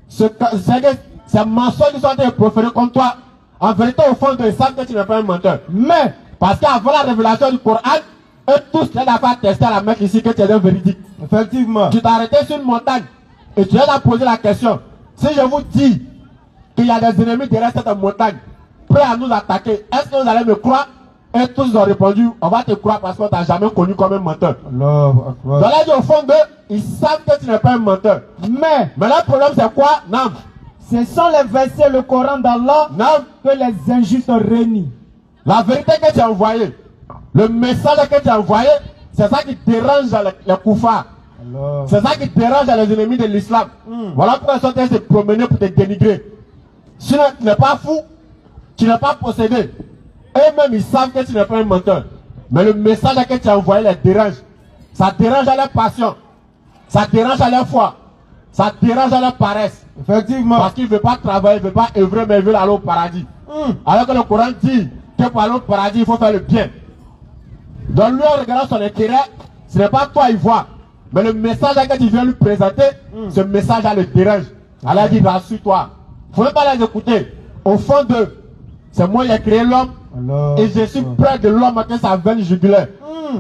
Speaker 3: ces mensonges qui sont en train de proférer contre toi, en vérité au fond de ils savent que tu n'es pas un menteur.
Speaker 2: Mais,
Speaker 3: Parce qu'avant la révélation du Coran, eux tous les a fait tester à la Mecque ici que tu es un véridique.
Speaker 5: Effectivement.
Speaker 3: Tu t'es arrêté sur une montagne et tu as posé la question. Si je vous dis qu'il y a des ennemis derrière cette montagne, prêts à nous attaquer, est-ce que vous allez me croire? Et tous ont répondu, on va te croire parce qu'on t'a jamais connu comme un menteur.
Speaker 5: Allahu Akbar.
Speaker 3: Dans les au fond d'eux, ils savent que tu n'es pas un menteur.
Speaker 2: mais,
Speaker 3: Le problème c'est quoi? Non.
Speaker 2: ce sont les versets, le Coran d'Allah,
Speaker 3: Non.
Speaker 2: que les injustes régnent.
Speaker 3: La vérité que tu as envoyée, le message que tu as envoyé, c'est ça qui dérange les koufars.
Speaker 5: Allah.
Speaker 3: C'est ça qui dérange les ennemis de l'islam. Voilà pourquoi ils sont en train de se promener pour te dénigrer. Sinon, tu n'es pas fou, tu n'es pas possédé. Eux-mêmes, ils savent que tu n'es pas un menteur. Mais le message que tu as envoyé les dérange. Ça dérange à leur passion. Ça dérange à leur foi. Ça dérange à leur paresse.
Speaker 5: Effectivement.
Speaker 3: Parce qu'ils ne veulent pas travailler, ils ne veulent pas œuvrer, mais ils veulent aller au paradis. Alors que le Coran dit que pour aller au paradis, il faut faire le bien. Donc lui, en regardant son intérêt, ce n'est pas toi, il voit. Mais le message que tu viens lui présenter, ce message-là le dérange. Allah dit, rassure-toi. Il ne faut même pas les écouter. Au fond d'eux, c'est moi qui ai créé l'homme.
Speaker 5: Allah.
Speaker 3: Et je suis près de l'homme avec sa veine jugulaire.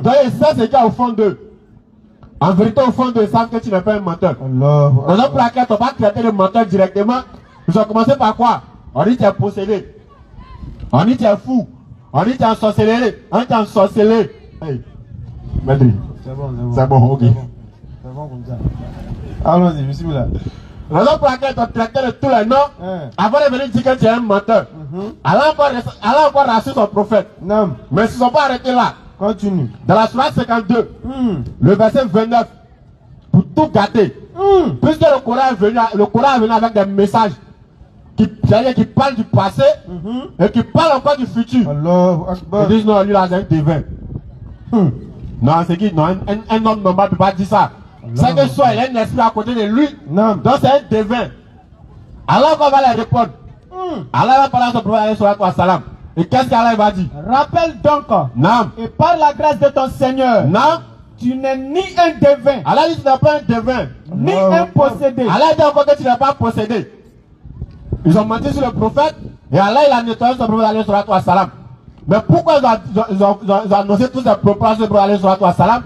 Speaker 3: Donc ils savent ce qu'il y a au fond d'eux. En vérité, au fond d'eux, ils savent que tu n'es pas un menteur.
Speaker 5: Allahu
Speaker 3: Dans un
Speaker 5: Akbar.
Speaker 3: plaquet, on va pas traiter le menteur directement. Ils ont commencé par quoi? On dit que tu es possédé. On dit que tu es fou. On dit que tu es ensorcelé. On dit que tu es ensorcelé. Hey. Madri.
Speaker 5: C'est bon, c'est bon.
Speaker 3: C'est bon, ok.
Speaker 5: C'est bon comme ça. Allons-y, je suis là.
Speaker 3: Dans un plaquet, on traitait de tous les noms.
Speaker 5: Hein.
Speaker 3: Avant de venir dire que tu es un menteur. Allah a encore rassure son prophète.
Speaker 5: Non.
Speaker 3: Mais ils ne se sont pas arrêtés là.
Speaker 5: Continue.
Speaker 3: Dans la sourate 52, le verset 29, pour tout gâter. Puisque le Coran est venu avec des messages qui parlent du passé et qui parlent encore du futur.
Speaker 5: Allahu Akbar.
Speaker 3: Ils disent non, lui là c'est un devin. Non, c'est qui? Non, un homme normal ne peut pas dire ça. C'est que soit il y a un esprit à côté de lui,
Speaker 5: Non.
Speaker 3: donc c'est un devin. Alors on va les répondre. Allah va parler à son prophète sallallahu alayhi wa sallam. Et qu'est-ce qu'Allah va dire?
Speaker 2: Rappelle donc,
Speaker 3: Non.
Speaker 2: et par la grâce de ton Seigneur,
Speaker 3: Non.
Speaker 2: tu n'es ni un devin,
Speaker 3: Allah dit que tu n'es pas un devin.
Speaker 2: ni
Speaker 5: Non.
Speaker 2: un possédé.
Speaker 3: Allah dit encore que tu n'es pas possédé. Ils ont menti sur le prophète et Allah il a nettoyé son prophète alayhi salatu wa salam. Mais pourquoi ils ont annoncé tous ces propos sur le prophète alayhi salatu wa salam?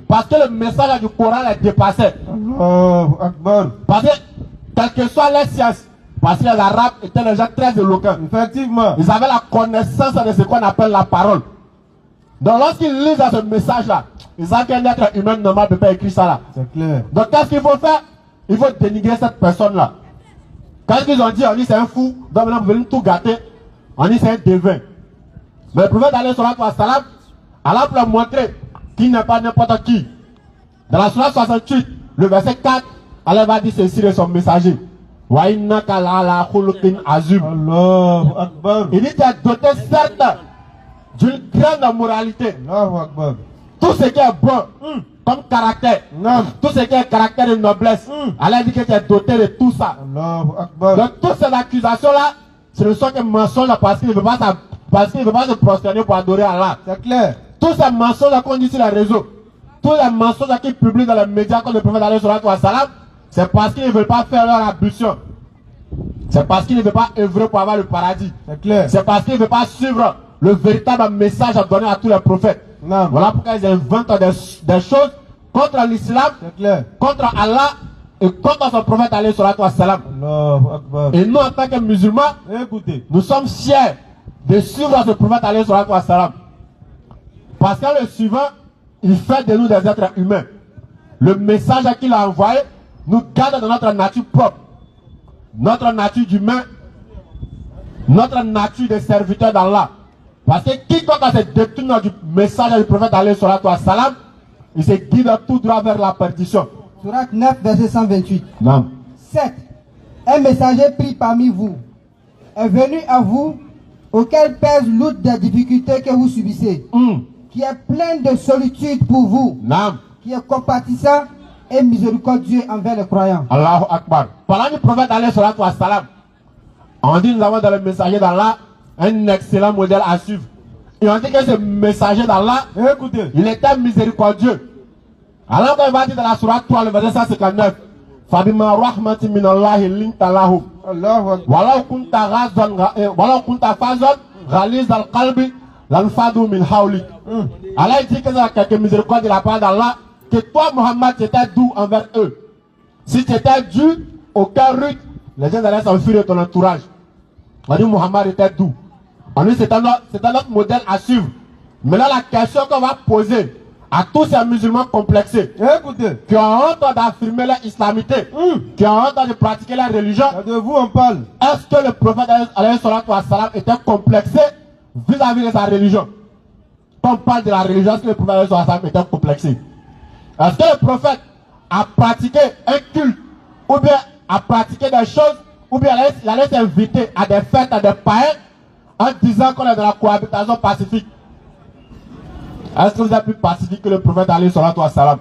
Speaker 3: Parce que le message du Coran les dépassait.
Speaker 5: Allahu Akbar.
Speaker 3: Parce que, quelle que soit les sciences, parce que les Arabes étaient des gens très éloquents.
Speaker 5: Effectivement.
Speaker 3: Ils avaient la connaissance de ce qu'on appelle la parole. Donc lorsqu'ils lisent ce message-là, ils savent qu'un être humain normal ne peut pas écrire ça là.
Speaker 5: C'est clair.
Speaker 3: Donc qu'est-ce qu'il faut faire? Il faut dénigrer cette personne-là. Quand ils ont dit, on dit c'est un fou, donc maintenant vous venez tout gâter, on dit c'est un devin. Mais le prophète alayhi salatu wa salam, Allah pour leur montrer qu'il n'est pas n'importe qui. Dans la sourate 68, le verset 4, Allah va dire ceci de son messager. Wa innaka la'ala khuluqin azim.
Speaker 5: Allahu Akbar.
Speaker 3: Il dit tu es doté certes d'une grande moralité.
Speaker 5: Allahu Akbar.
Speaker 3: Tout ce qui est bon, comme caractère.
Speaker 5: Naam.
Speaker 3: Tout ce qui est caractère de noblesse. Allah dit que tu es doté de tout ça.
Speaker 5: Allahu Akbar.
Speaker 3: Donc toutes ces accusations-là, ce ne sont que mensonges parce qu'il ne veut pas se prosterner pour adorer Allah.
Speaker 5: C'est clair.
Speaker 3: Tous ces mensonges qu'on dit sur les réseaux, tous les mensonges qu'ils publient dans les médias comme le prophète alayhi salatu wa salam, c'est parce qu'ils ne veulent pas faire leur ambition. C'est parce qu'ils ne veulent pas œuvrer pour avoir le paradis.
Speaker 5: C'est clair.
Speaker 3: C'est parce qu'ils ne veulent pas suivre le véritable message à donner à tous les prophètes.
Speaker 5: Naam.
Speaker 3: Voilà pourquoi ils inventent des choses contre l'islam,
Speaker 5: C'est clair.
Speaker 3: contre Allah et contre son prophète alayhi salatu wa salam.
Speaker 5: Allahu Akbar.
Speaker 3: Et nous en tant que musulmans,
Speaker 5: Écoutez.
Speaker 3: nous sommes fiers de suivre ce prophète alayhi salatu wa salam. Parce que le suivant, il fait de nous des êtres humains. Le message qu'il a envoyé nous garde dans notre nature propre. Notre nature d'humain, notre nature de serviteur d'Allah. Parce que quiconque se détourne du message du prophète alayhi salatu wa salam, il se guide tout droit vers la perdition.
Speaker 4: Sourate 9, verset 128.
Speaker 3: Non.
Speaker 4: 7. Un messager pris parmi vous est venu à vous, auquel pèse l'outre des difficultés que vous subissez, qui est plein de solitude pour vous,
Speaker 3: Non.
Speaker 4: qui est compatissant et miséricordieux envers les croyants.
Speaker 3: Allahu Akbar. Parlant du prophète alayhi salatu wa salam, on dit nous avons dans le messager d'Allah un excellent modèle à suivre. Et on dit que ce messager d'Allah,
Speaker 5: Écoutez.
Speaker 3: il était miséricordieux. Alors qu'on va dire dans la sourate 3, le verset 159, Fabima rahmati minallahi linta lahum.
Speaker 5: Allahu Akbar.
Speaker 3: Walau kunta fazon ghaliz al-qalbi lanfadu min hawlik. Allah dit que c'est quelque miséricorde de la part d'Allah, que toi Muhammad tu étais doux envers eux. Si tu étais dur, au cœur rude, les gens allaient s'enfuir de ton entourage. On dit Muhammad était doux. On dit c'est notre modèle à suivre. Mais là la question qu'on va poser à tous ces musulmans complexés,
Speaker 5: Écoutez.
Speaker 3: qui ont honte d'affirmer leur islamité, qui ont honte de pratiquer la religion,
Speaker 5: De vous on parle.
Speaker 3: est-ce que le prophète alayhi salatu wa salam était complexé vis-à-vis de sa religion? Quand on parle de la religion, est-ce que le prophète alayhi salatu wa salam était complexé? Est-ce que le prophète a pratiqué un culte, ou bien a pratiqué des choses, ou bien il allait s'inviter à des fêtes, à des païens, en disant qu'on est dans la cohabitation pacifique? Est-ce que vous êtes plus pacifique que le prophète alayhi salatu wa salam?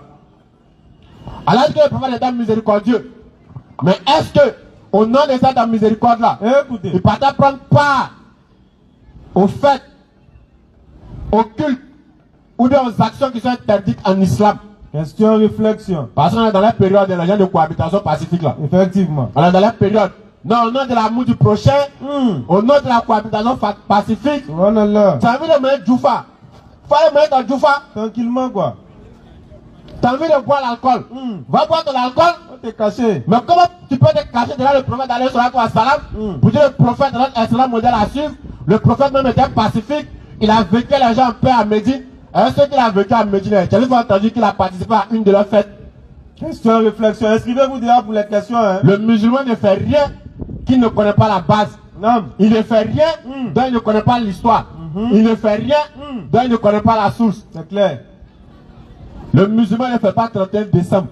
Speaker 3: Allah dit que le prophète était miséricordieux. Mais est-ce que, au nom de cette miséricorde-là,
Speaker 5: Écoutez.
Speaker 3: il partait prendre part aux fêtes, aux cultes, ou bien aux actions qui sont interdites en islam?
Speaker 5: Question réflexion.
Speaker 3: Parce qu'on est dans la période de la de cohabitation pacifique là.
Speaker 5: Effectivement.
Speaker 3: On est dans la période. Non, au nom de l'amour du prochain, au nom de la cohabitation pacifique,
Speaker 5: Subhanallah.
Speaker 3: tu as envie de mettre Djoufa. Faut mettre ton Djoufa.
Speaker 5: Tranquillement quoi.
Speaker 3: Tu as envie de boire l'alcool. Va boire ton alcool.
Speaker 5: On t'est caché.
Speaker 3: Mais comment tu peux te cacher derrière le prophète alayhi salatu wa salam pour dire le prophète est notre excellent modèle à suivre? Le prophète même était pacifique. Il a vécu les gens en paix à Médine. Et ce qu'il a vécu à Médine, tu as entendu qu'il a participé à une de leurs fêtes.
Speaker 5: Question réflexion. Inscrivez-vous déjà pour les questions. Hein.
Speaker 3: Le musulman ne fait rien qu'il ne connaît pas la base.
Speaker 5: Non.
Speaker 3: Il ne fait rien dont il ne connaît pas l'histoire. Il ne fait rien dont il ne connaît pas la source.
Speaker 5: C'est clair.
Speaker 3: Le musulman ne fait pas 31 décembre.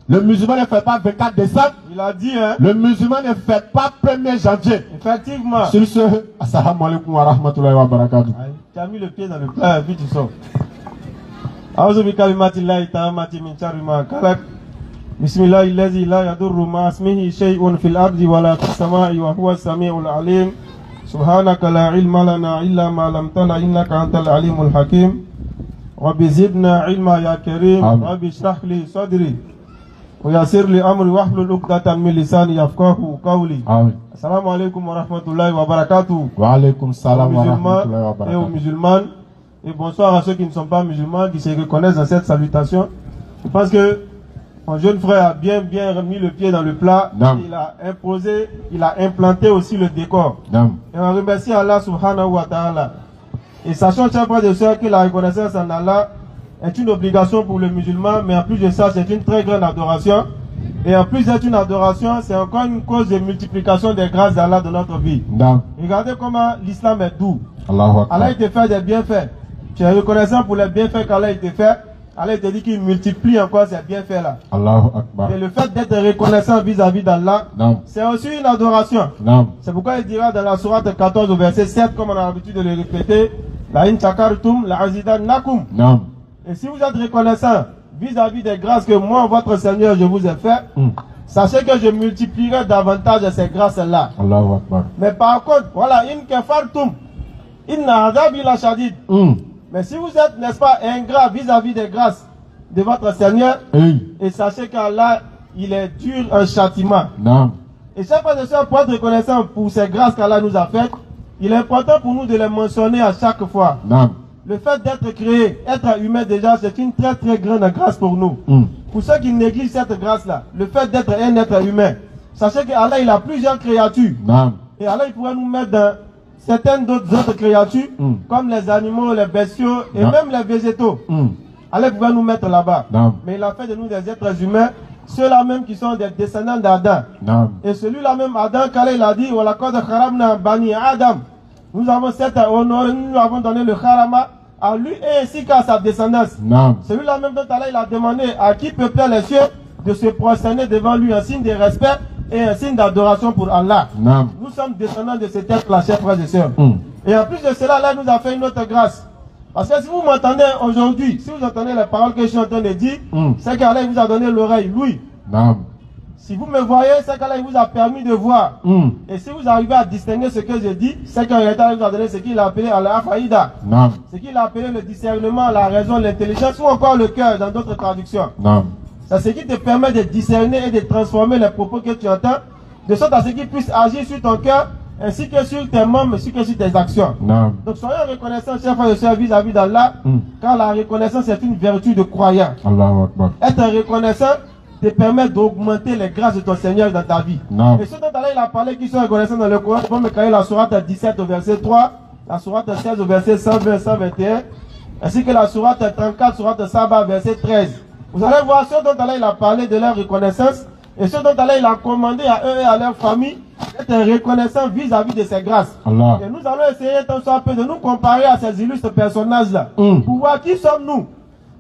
Speaker 3: Le musulman ne fait pas 24 décembre.
Speaker 5: Il a dit, hein.
Speaker 3: Le musulman ne fait pas 1er janvier.
Speaker 5: Effectivement.
Speaker 3: Sur ce, assalamu alaikum wa rahmatullahi wa barakatuh.
Speaker 5: Tu as mis le pied dans le plat et puis tu sors. A'udhu bi kalimatillahi tammati min sharri ma khalaq. Bismillahi allazi la yadurru ma ismihi shay'un fil ardi wa la fis samai wa huwa as-sami'ul alim. Subhanaka la ilma lana illa ma 'allamtana innaka antal alimul hakim. Rabbi zidna ilma ya karim.
Speaker 3: Amen.
Speaker 5: Rabbi shrah li sadri wa yassir li amri wahlul 'uqdatan min lisani yafqahu qawli.
Speaker 3: Amen.
Speaker 5: Assalamu alaikum wa rahmatullahi wa barakatuh.
Speaker 3: Wa alaikum salam
Speaker 5: Aux
Speaker 3: wa
Speaker 5: musulmans
Speaker 3: rahmatullahi wa
Speaker 5: et aux
Speaker 3: barakatuh.
Speaker 5: musulmanes. Et bonsoir à ceux qui ne sont pas musulmans, qui se reconnaissent dans cette salutation. Je pense que mon jeune frère a bien remis le pied dans le plat.
Speaker 3: Non.
Speaker 5: Il a imposé, il a implanté aussi le décor.
Speaker 3: Non.
Speaker 5: Et on remercie Allah subhanahu wa ta'ala. Et sachant, chers frères et sœurs, que la reconnaissance en Allah est une obligation pour le musulman, mais en plus de ça, c'est une très grande adoration. Et en plus d'être une adoration, c'est encore une cause de multiplication des grâces d'Allah dans notre vie.
Speaker 3: Non.
Speaker 5: Regardez comment l'islam est doux.
Speaker 3: Allahu Akbar.
Speaker 5: Allah te fait des bienfaits. Tu es reconnaissant pour les bienfaits qu'Allah te fait. Allah te dit qu'il multiplie encore ces bienfaits-là.
Speaker 3: Allahu Akbar.
Speaker 5: Et le fait d'être reconnaissant vis-à-vis d'Allah,
Speaker 3: Non.
Speaker 5: c'est aussi une adoration.
Speaker 3: Non.
Speaker 5: C'est pourquoi il dira dans la sourate 14 au verset 7, comme on a l'habitude de le répéter, La in shakartum la azidannakum.
Speaker 3: Non.
Speaker 5: Et si vous êtes reconnaissant vis-à-vis des grâces que moi, votre Seigneur, je vous ai fait, sachez que je multiplierai davantage ces grâces-là.
Speaker 3: Allahu Akbar.
Speaker 5: Mais par contre, voilà, in kafartum, inna adabi la shadid. Mais si vous êtes, n'est-ce pas, ingrat vis-à-vis des grâces de votre Seigneur, et sachez qu'Allah, il est dur un châtiment. Et chers frères et sœurs, pour être reconnaissant pour ces grâces qu'Allah nous a faites, il est important pour nous de les mentionner à chaque fois. Le fait d'être créé, être humain déjà, c'est une très très grande grâce pour nous. Pour ceux qui négligent cette grâce-là, le fait d'être un être humain, sachez qu'Allah, il a plusieurs créatures. Et Allah, il pourrait nous mettre dans certaines autres créatures, comme les animaux, les bestiaux et même les végétaux. Allah pourrait nous mettre là-bas. Mais il a fait de nous des êtres humains, ceux-là même qui sont des descendants d'Adam. Et celui-là même, Adam, qu'Allah il a dit, bani Adam. Nous avons cette honoré, nous avons donné le harama à lui et ainsi qu'à sa descendance. Celui-là même dont Allah il a demandé à qui peuplait les cieux de se prosterner devant lui, un signe de respect et un signe d'adoration pour Allah. Nous sommes descendants de cet être-là, chers frères et sœurs. Et en plus de cela, Allah nous a fait une autre grâce. Parce que si vous m'entendez aujourd'hui, si vous entendez les paroles que je suis en train de dire, c'est qu'Allah vous a donné l'oreille, lui. Si vous me voyez, c'est qu'Allah vous a permis de voir. Et si vous arrivez à distinguer ce que je dis, c'est qu'Allah vous a donné ce qu'il a appelé Al-Afaïda. Ce qu'il a appelé le discernement, la raison, l'intelligence ou encore le cœur dans d'autres traductions. C'est ce qui te permet de discerner et de transformer les propos que tu entends, de sorte à ce qu'ils puissent agir sur ton cœur, ainsi que sur tes membres, ainsi que sur tes actions. Donc soyons reconnaissants, chers frères et sœurs, vis-à-vis d'Allah, car la reconnaissance est une vertu de croyant. Être reconnaissant te permet d'augmenter les grâces de ton Seigneur dans ta vie. Et ceux dont Allah il a parlé qui sont reconnaissants dans le Coran, vous me caler la sourate 17 au verset 3, la sourate 16 au verset 120 121, ainsi que la sourate 34, sourate Saba, verset 13. Vous allez voir ceux dont Allah il a parlé de leur reconnaissance et ceux dont Allah il a commandé à eux et à leur famille d'être reconnaissants vis-à-vis de ces grâces. Et nous allons essayer tant soit peu de nous comparer à ces illustres personnages-là. Pour voir qui sommes-nous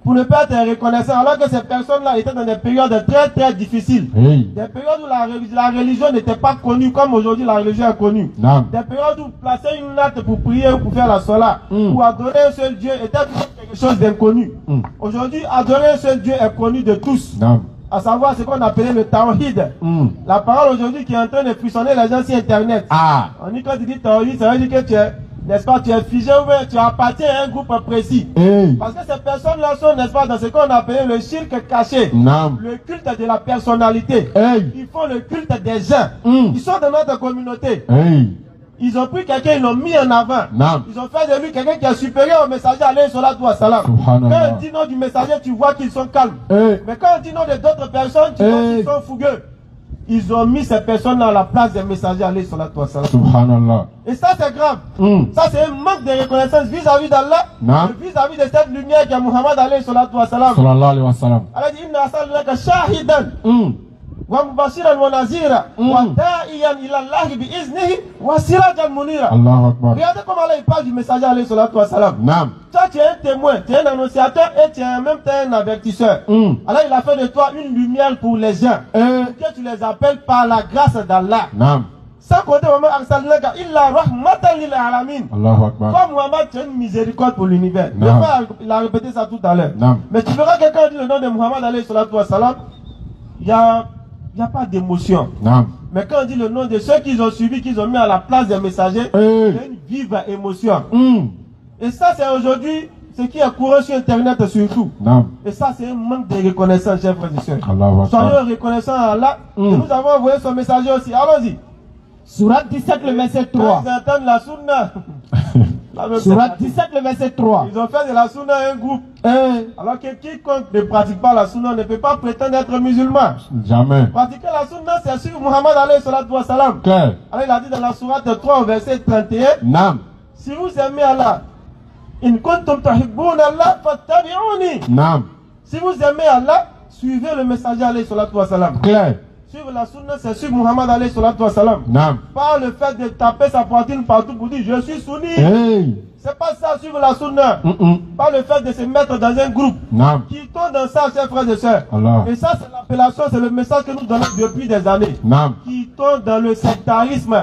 Speaker 5: pour ne pas être reconnaissants, alors que ces personnes-là étaient dans des périodes très très difficiles. Des périodes où la religion n'était pas connue comme aujourd'hui la religion est connue. Des périodes où placer une natte pour prier ou pour faire la sola, ou adorer un seul Dieu était quelque chose d'inconnu. Aujourd'hui, adorer un seul Dieu est connu de tous. À savoir ce qu'on appelait le tawhid. La parole aujourd'hui qui est en train de frissonner les gens sur Internet. On dit quand tu dis tawhid, ça veut dire que tu es, n'est-ce pas, tu es figé ou tu appartiens à un groupe précis. Parce que ces personnes-là sont, n'est-ce pas, dans ce qu'on appelle le shirk caché. Le culte de la personnalité. Ils font le culte des gens. Ils sont dans notre communauté. Ils ont pris quelqu'un, ils l'ont mis en avant. Ils ont fait de lui quelqu'un qui est supérieur au messager alayhi salatu wa salam. Quand on dit nom du messager, tu vois qu'ils sont calmes. Mais quand on dit nom de d'autres personnes, tu vois qu'ils sont fougueux. Ils ont mis ces personnes-là à la place des messagers alayhi salatu wa salam. Et ça c'est grave. Ça c'est un manque de reconnaissance vis-à-vis d'Allah, vis-à-vis de cette lumière qui est Muhammad alayhi salatu wa salam. Allah dit inna arsalnaka shahidan ومبشرا ونذيرا وداعيا الى الله باذنه وسراجا منيرا. Regardez comment Allah il parle du messager alayhi salatu wa salam. Toi tu es un témoin, tu es un annonciateur et tu es en même temps un avertisseur. Allah il a fait de toi une lumière pour les gens, que tu les appelles par la grâce d'Allah. Sans compter Muhammad arsalnaka illa rahmatan lil alamin. Comme Muhammad tu es une miséricorde pour l'univers. Il a répété ça tout à l'heure. Mais tu verras quelqu'un dire le nom de Muhammad alayhi salatu wa salam, il n'y a pas d'émotion. Mais quand on dit le nom de ceux qu'ils ont suivis, qu'ils ont mis à la place des messagers, il y a une vive émotion. Et ça, c'est aujourd'hui ce qui est courant sur Internet surtout. Et ça, c'est un manque de reconnaissance, chers frères et sœurs. Soyons reconnaissants à Allah. Et nous avons envoyé son messager aussi. Allons-y.
Speaker 2: Surat 17, le verset 3.
Speaker 5: Ils entendent la sunna.
Speaker 2: Surat 17, le verset 3.
Speaker 5: Ils ont fait de la sunna un groupe. Alors que quiconque ne pratique pas la sunna ne peut pas prétendre être musulman.
Speaker 3: Jamais.
Speaker 5: Pratiquer la sunna, c'est sur Muhammad alayhi salatu wa salam. Alors il a dit dans la sourate 3 au verset 31. Si vous aimez Allah, in kuntum tuhibbuna Allah fattabi'uni. Si vous aimez Allah, suivez le messager alayhi salatu wa salam. Suivre la sunna, c'est suivre Muhammad alayhi salatu wa salam. Pas le fait de taper sa poitrine partout pour dire je suis sunni. C'est pas ça, suivre la sunna. Pas le fait de se mettre dans un groupe. Qui tombe dans ça, chers frères et sœurs. Et ça, c'est l'appellation, c'est le message que nous donnons depuis des années. Qui tombe dans le sectarisme.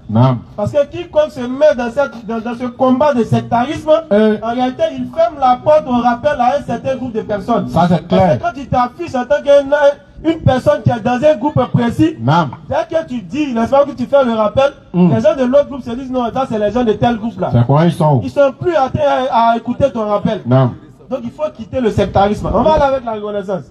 Speaker 3: Naam.
Speaker 5: Parce que quiconque se met dans ce combat de sectarisme, en réalité, il ferme la porte au rappel à un certain groupe de personnes.
Speaker 3: Ça, c'est clair.
Speaker 5: Parce que quand tu t'affiches en tant qu'une personne qui est dans un groupe précis,
Speaker 3: Naam.
Speaker 5: dès que tu dis, n'est-ce pas, que tu fais le rappel, les gens de l'autre groupe se disent non, ça c'est les gens de tel groupe-là.
Speaker 3: C'est quoi ils sont?
Speaker 5: Ils sont plus à écouter ton rappel.
Speaker 3: Naam.
Speaker 5: Donc il faut quitter le sectarisme. On va aller avec la reconnaissance.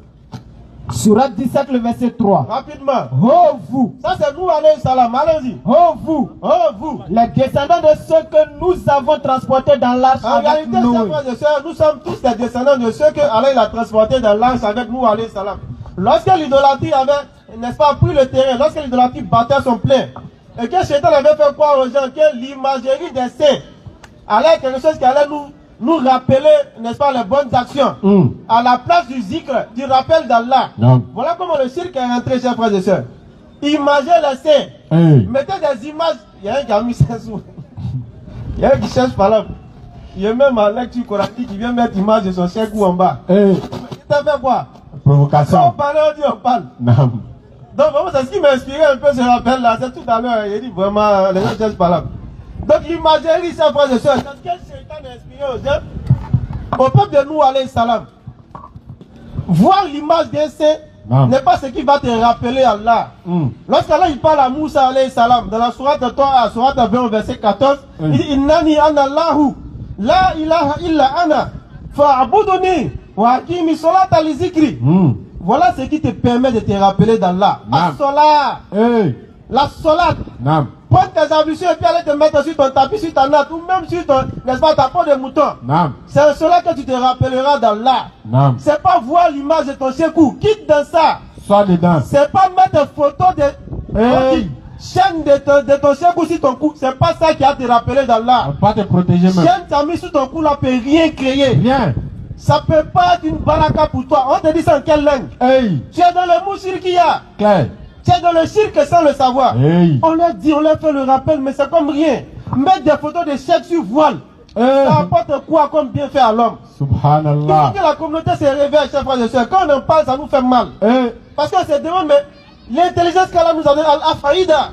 Speaker 2: Surat 17, le verset 3.
Speaker 5: Rapidement.
Speaker 2: Oh vous,
Speaker 5: Ça c'est nous, alayhi salam. Allez-y.
Speaker 2: oh vous,
Speaker 5: Oh vous.
Speaker 2: les descendants de ceux que nous avons transportés dans l'arche
Speaker 5: En
Speaker 2: avec
Speaker 5: réalité, chers
Speaker 2: Noé.
Speaker 5: frères et sœurs, nous sommes tous des descendants de ceux que Allah il a transportés dans l'arche avec nous, alayhi salam. Lorsque l'idolâtrie avait, n'est-ce pas, pris le terrain, lorsque l'idolâtrie battait son plein, et que Shaitan avait fait croire aux gens que l'imagerie des saints allait être quelque chose qui allait nous rappeler, n'est-ce pas, les bonnes actions, à la place du zikr, du rappel d'Allah. Voilà comment le cirque est rentré, chers frères et sœurs. Imagez les saints, mettez des images. Il y a un qui a mis ça sous. Il y a un qui cherche par là. Il y a même en lecture coranique qui vient mettre l'image de son chèque ou en bas. Il t'a fait quoi?
Speaker 3: Provocation.
Speaker 5: Quand on parle, on dit on parle.
Speaker 3: Naam.
Speaker 5: Donc vraiment, c'est ce qui m'a inspiré un peu ce rappel là. C'est tout à l'heure, il dit vraiment, les gens cherchent par là. Donc l'imagerie, chers frères et sœurs, c'est ce que Shaitan a inspiré aux gens, au peuple de nous, alayhi salam. Voir l'image d'un saint n'est pas ce qui va te rappeler Allah. Lorsqu'Allah il parle à Moussa, alayhi salam, dans la sourate de Torah, sourate 20, verset 14, il dit Innani ana Allahu, la ilaha illa ana, fa'abuduni, wa akimi salata li zikri. Voilà ce qui te permet de te rappeler d'Allah. As-salat. La salat. Prends tes ablutions et puis aller te mettre sur ton tapis, sur ta natte, ou même sur ton, n'est-ce pas, ta peau de mouton. C'est cela que tu te rappelleras d'Allah. C'est pas voir l'image de ton chékou. Quitte dans ça.
Speaker 3: Sois dedans.
Speaker 5: C'est pas mettre photo de chaîne de ton chékou sur ton cou. C'est pas ça qui a te rappeler d'Allah.
Speaker 3: Pas te protéger même.
Speaker 5: Chaîne t'as mis sur ton cou là peut rien créer.
Speaker 3: Rien.
Speaker 5: Ça peut pas être une baraka pour toi. On te dit ça en quelle langue? Tu es dans le mouchirkiya.
Speaker 3: Claire.
Speaker 5: Tu es dans le cirque sans le savoir. On leur dit, on leur fait le rappel, mais c'est comme rien. Mettre des photos de chèques sur voile, ça apporte quoi comme bienfait à l'homme?
Speaker 3: Subhanallah.
Speaker 5: Il faut que la communauté se réveille, chers frères et sœurs. Quand on en parle, ça nous fait mal. Parce qu'on se demande, mais l'intelligence qu'Allah nous a donnée, Al-Afaïda,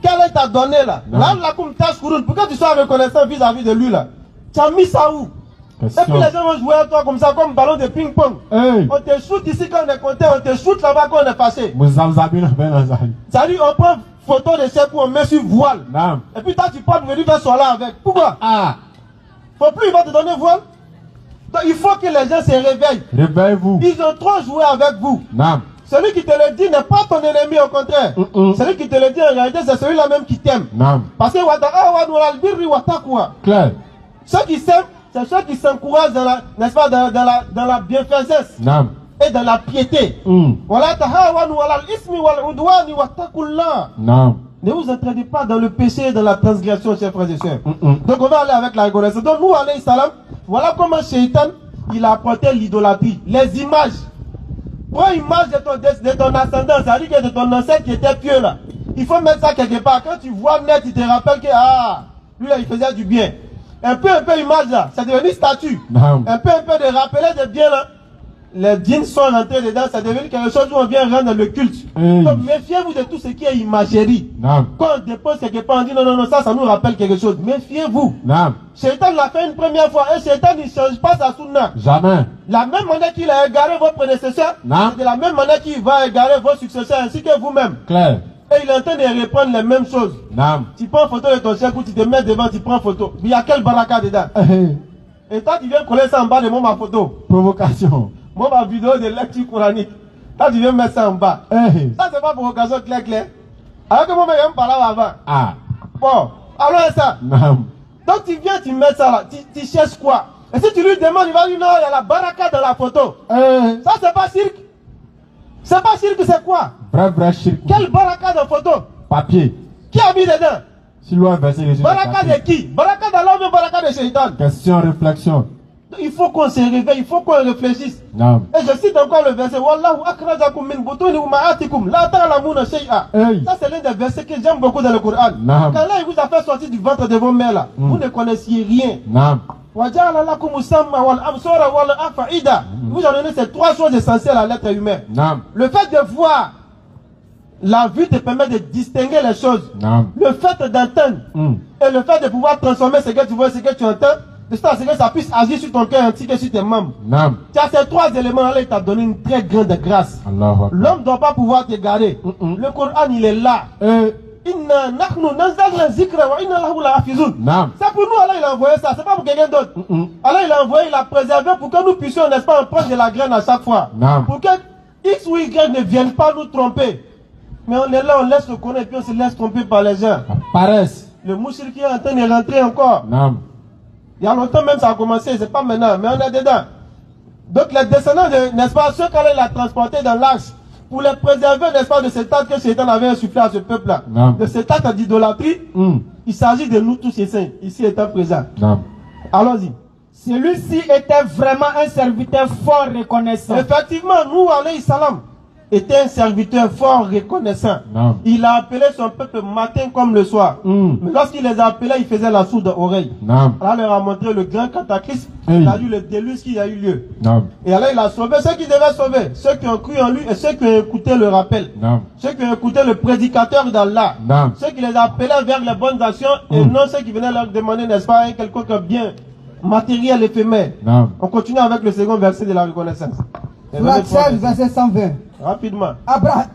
Speaker 5: qu'Allah t'a donné là, là, la communauté, pourquoi tu sois reconnaissant vis-à-vis de lui là? Tu as mis ça où? Et puis les gens vont jouer à toi comme ça, comme ballon de ping-pong. On te shoot ici quand on est content, on te shoot là-bas quand on est fâché. Ça dit, on prend photo de chèque où on met sur voile. Et puis toi tu peux venir faire soir là avec. Pourquoi? Faut plus, il va te donner voile. Donc il faut que les gens se réveillent.
Speaker 3: Réveillez-vous.
Speaker 5: Ils ont trop joué avec vous. Celui qui te le dit n'est pas ton ennemi, au contraire. Celui qui te le dit en réalité, c'est celui-là même qui t'aime. Parce que
Speaker 3: Claire.
Speaker 5: ceux qui s'aiment, c'est ceux qui s'encouragent dans la, n'est-ce pas, dans la bienfaisance et dans la piété. Voilà, ne vous entraînez pas dans le péché et dans la transgression, chers frères et sœurs. Donc on va aller avec la reconnaissance. Donc nous, alayhi salam, voilà comment Shaitan, il a apporté l'idolâtrie, les images. Prends l'image de ton ascendant, c'est-à-dire que de ton ancêtre qui était pieux là. Il faut mettre ça quelque part. Quand tu vois net, il te rappelle que, lui là, il faisait du bien. Un peu image là, c'est devenu statue. Un peu de rappeler de bien là. Les djinns sont rentrés dedans, c'est devenu quelque chose où on vient rendre le culte. Donc méfiez-vous de tout ce qui est imagerie. Quand on dépose quelque part, on dit non, ça nous rappelle quelque chose. Méfiez-vous. Shaitan l'a fait une première fois et Shaitan ne change pas sa sunna.
Speaker 3: Jamais.
Speaker 5: La même manière qu'il a égaré vos prédécesseurs, c'est de la même manière qu'il va égarer vos successeurs ainsi que vous-même.
Speaker 3: Claire.
Speaker 5: Et il est en train de reprendre les mêmes choses. Tu prends photo de ton chef ou tu te mets devant, tu prends photo. Il y a quel baraka dedans? Et toi tu viens coller ça en bas de ma photo.
Speaker 3: Provocation.
Speaker 5: Moi ma vidéo de lecture coranique. Toi tu viens mettre ça en bas. Ça c'est pas provocation clair. Alors que moi je me parlais avant. Bon, alors ça. Donc tu viens, tu mets ça là. Tu cherches quoi? Et si tu lui demandes, il va dire non, il y a la baraka dans la photo. Ça c'est pas cirque. C'est pas cirque, c'est quoi?
Speaker 3: Vrai cirque.
Speaker 5: Quel baraka de photo?
Speaker 3: Papier.
Speaker 5: Qui a mis dedans?
Speaker 3: Si l'on verser les
Speaker 5: baraka de qui? Baraka d'Allah ou baraka de Shaitan?
Speaker 3: Question, réflexion.
Speaker 5: Il faut qu'on se réveille, il faut qu'on réfléchisse. Et je cite encore le verset Wallahu akhrajakum min butuni ummahatikum la ta'lamuna shay'a. Ça c'est l'un des versets que j'aime beaucoup dans le Coran. Quand Allah il vous a fait sortir du ventre de vos mères là, vous ne connaissiez rien. Waja'ala lakum sam'a wal absara wal af'ida. Vous en donnez ces trois choses essentielles à l'être humain. Le fait de voir La vue te permet de distinguer les choses.
Speaker 3: Naam.
Speaker 5: Le fait d'entendre et le fait de pouvoir transformer ce que tu vois, ce que tu entends, de sorte à ce que ça puisse agir sur ton cœur ainsi que sur tes membres.
Speaker 3: Naam.
Speaker 5: Tu as ces trois éléments, Allah t'a donné une très grande grâce.
Speaker 3: Allahu Akbar.
Speaker 5: L'homme ne doit pas pouvoir te garder. Le Coran, il est là. Inna nahnu nazzalna zikra wa inna lahu lahafizun.
Speaker 3: Naam.
Speaker 5: C'est pour nous, Allah il a envoyé ça, c'est pas pour quelqu'un d'autre. Allah il a envoyé, il a préservé pour que nous puissions, n'est-ce pas, en prendre de la graine à chaque fois.
Speaker 3: Naam.
Speaker 5: Pour que X ou Y ne viennent pas nous tromper. Mais on est là, on laisse le connaître, puis on se laisse tromper par les gens.
Speaker 3: La paresse.
Speaker 5: Le mouchir qui est en train de rentrer encore.
Speaker 3: Naam.
Speaker 5: Il y a longtemps même ça a commencé, c'est pas maintenant, mais on est dedans. Donc les descendants, n'est-ce pas, ceux qu'Allah a transportés dans l'arche, pour les préserver, n'est-ce pas, de cet acte que Satan avait insufflé à ce peuple-là, de cet acte d'idolâtrie, il s'agit de nous tous ces saints, ici étant présents. Allons-y.
Speaker 2: Celui-ci était vraiment un serviteur fort reconnaissant.
Speaker 5: Effectivement, nous, alayhi salam, était un serviteur fort reconnaissant. Il a appelé son peuple matin comme le soir. Mais lorsqu'il les a appelés, il faisait la sourde oreille. Allah leur a montré le grand cataclysme, il a eu le déluge qui a eu lieu. Et Allah il a sauvé ceux qui devaient sauver, ceux qui ont cru en lui et ceux qui ont écouté le rappel. Ceux qui ont écouté le prédicateur d'Allah. Ceux qui les appelaient vers les bonnes actions et non ceux qui venaient leur demander, n'est-ce pas, un quelconque bien matériel éphémère. On continue avec le second verset de la reconnaissance.
Speaker 4: Surat 16, verset 120.
Speaker 5: Rapidement.
Speaker 4: Abraham.